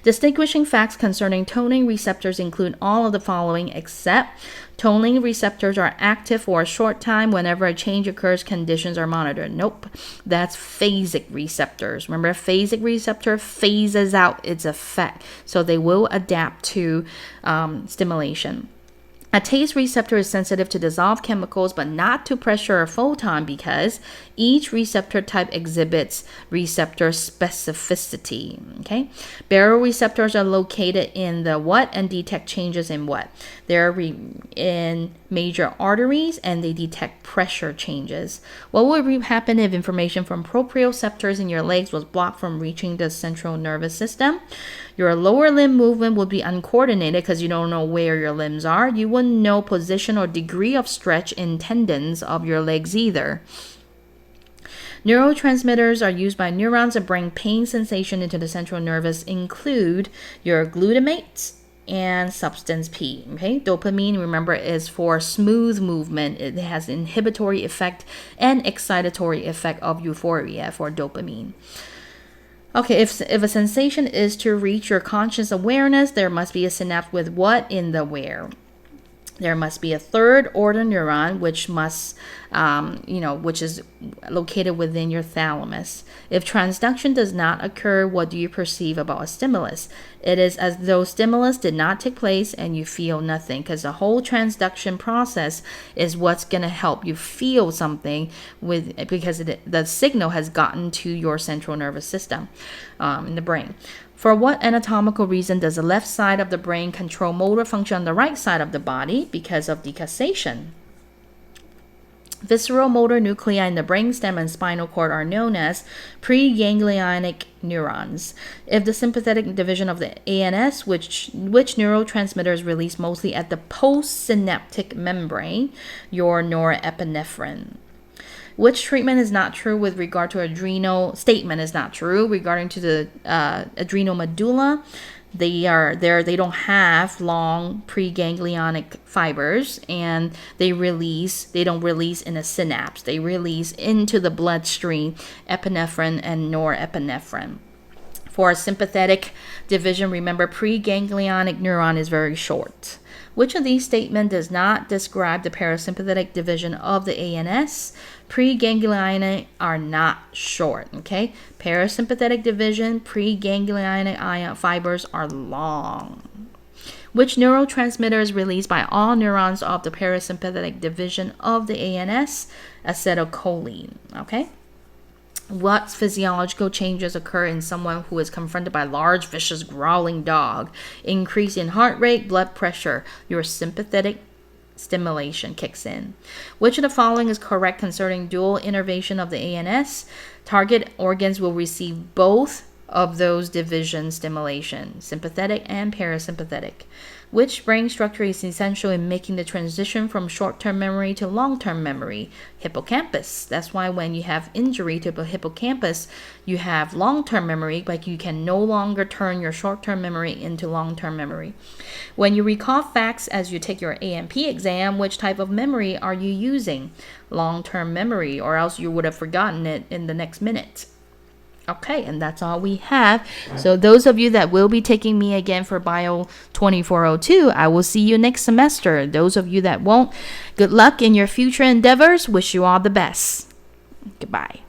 Distinguishing facts concerning toning receptors include all of the following except toning receptors are active for a short time. Whenever a change occurs, conditions are monitored. Nope, that's phasic receptors. Remember, a phasic receptor phases out its effect, so they will adapt to stimulation. A taste receptor is sensitive to dissolved chemicals, but not to pressure or photon because each receptor type exhibits receptor specificity. Okay, baroreceptors are located in the what and detect changes in what. They're in major arteries and they detect pressure changes. What would happen if information from proprioceptors in your legs was blocked from reaching the central nervous system? Your lower limb movement would be uncoordinated because you don't know where your limbs are. You wouldn't know position or degree of stretch in tendons of your legs either. Neurotransmitters are used by neurons to bring pain sensation into the central nervous include your glutamate and substance P. Okay, dopamine, remember, is for smooth movement. It has inhibitory effect and excitatory effect of euphoria for dopamine. Okay, if a sensation is to reach your conscious awareness, there must be a synapse with what in the where. There must be a third order neuron, which must, which is located within your thalamus. If transduction does not occur, what do you perceive about a stimulus? It is as though stimulus did not take place and you feel nothing, because the whole transduction process is what's going to help you feel something because the signal has gotten to your central nervous system in the brain. For what anatomical reason does the left side of the brain control motor function on the right side of the body? Because of decussation. Visceral motor nuclei in the brainstem and spinal cord are known as preganglionic neurons. If the sympathetic division of the ANS, which neurotransmitter is released mostly at the postsynaptic membrane, your norepinephrine. Which treatment is not true with regard to adrenal statement is not true regarding to the adrenal medulla. They don't have long preganglionic fibers, and they don't release in a synapse. They release into the bloodstream epinephrine and norepinephrine. For a sympathetic division, remember, preganglionic neuron is very short. Which of these statements does not describe the parasympathetic division of the ANS? Preganglionic are not short, okay? Parasympathetic division, preganglionic ion fibers are long. Which neurotransmitter is released by all neurons of the parasympathetic division of the ANS? Acetylcholine, okay? What physiological changes occur in someone who is confronted by a large, vicious, growling dog? Increase in heart rate, blood pressure. Your sympathetic stimulation kicks in. Which of the following is correct concerning dual innervation of the ANS? Target organs will receive both of those division stimulation, sympathetic and parasympathetic. Which brain structure is essential in making the transition from short-term memory to long-term memory? Hippocampus. That's why when you have injury to the hippocampus, you have long-term memory, but you can no longer turn your short-term memory into long-term memory. When you recall facts as you take your A&P exam, which type of memory are you using? Long-term memory, or else you would have forgotten it in the next minute. Okay, and that's all we have. So those of you that will be taking me again for BIOL 2402, I will see you next semester. Those of you that won't, good luck in your future endeavors. Wish you all the best. Goodbye.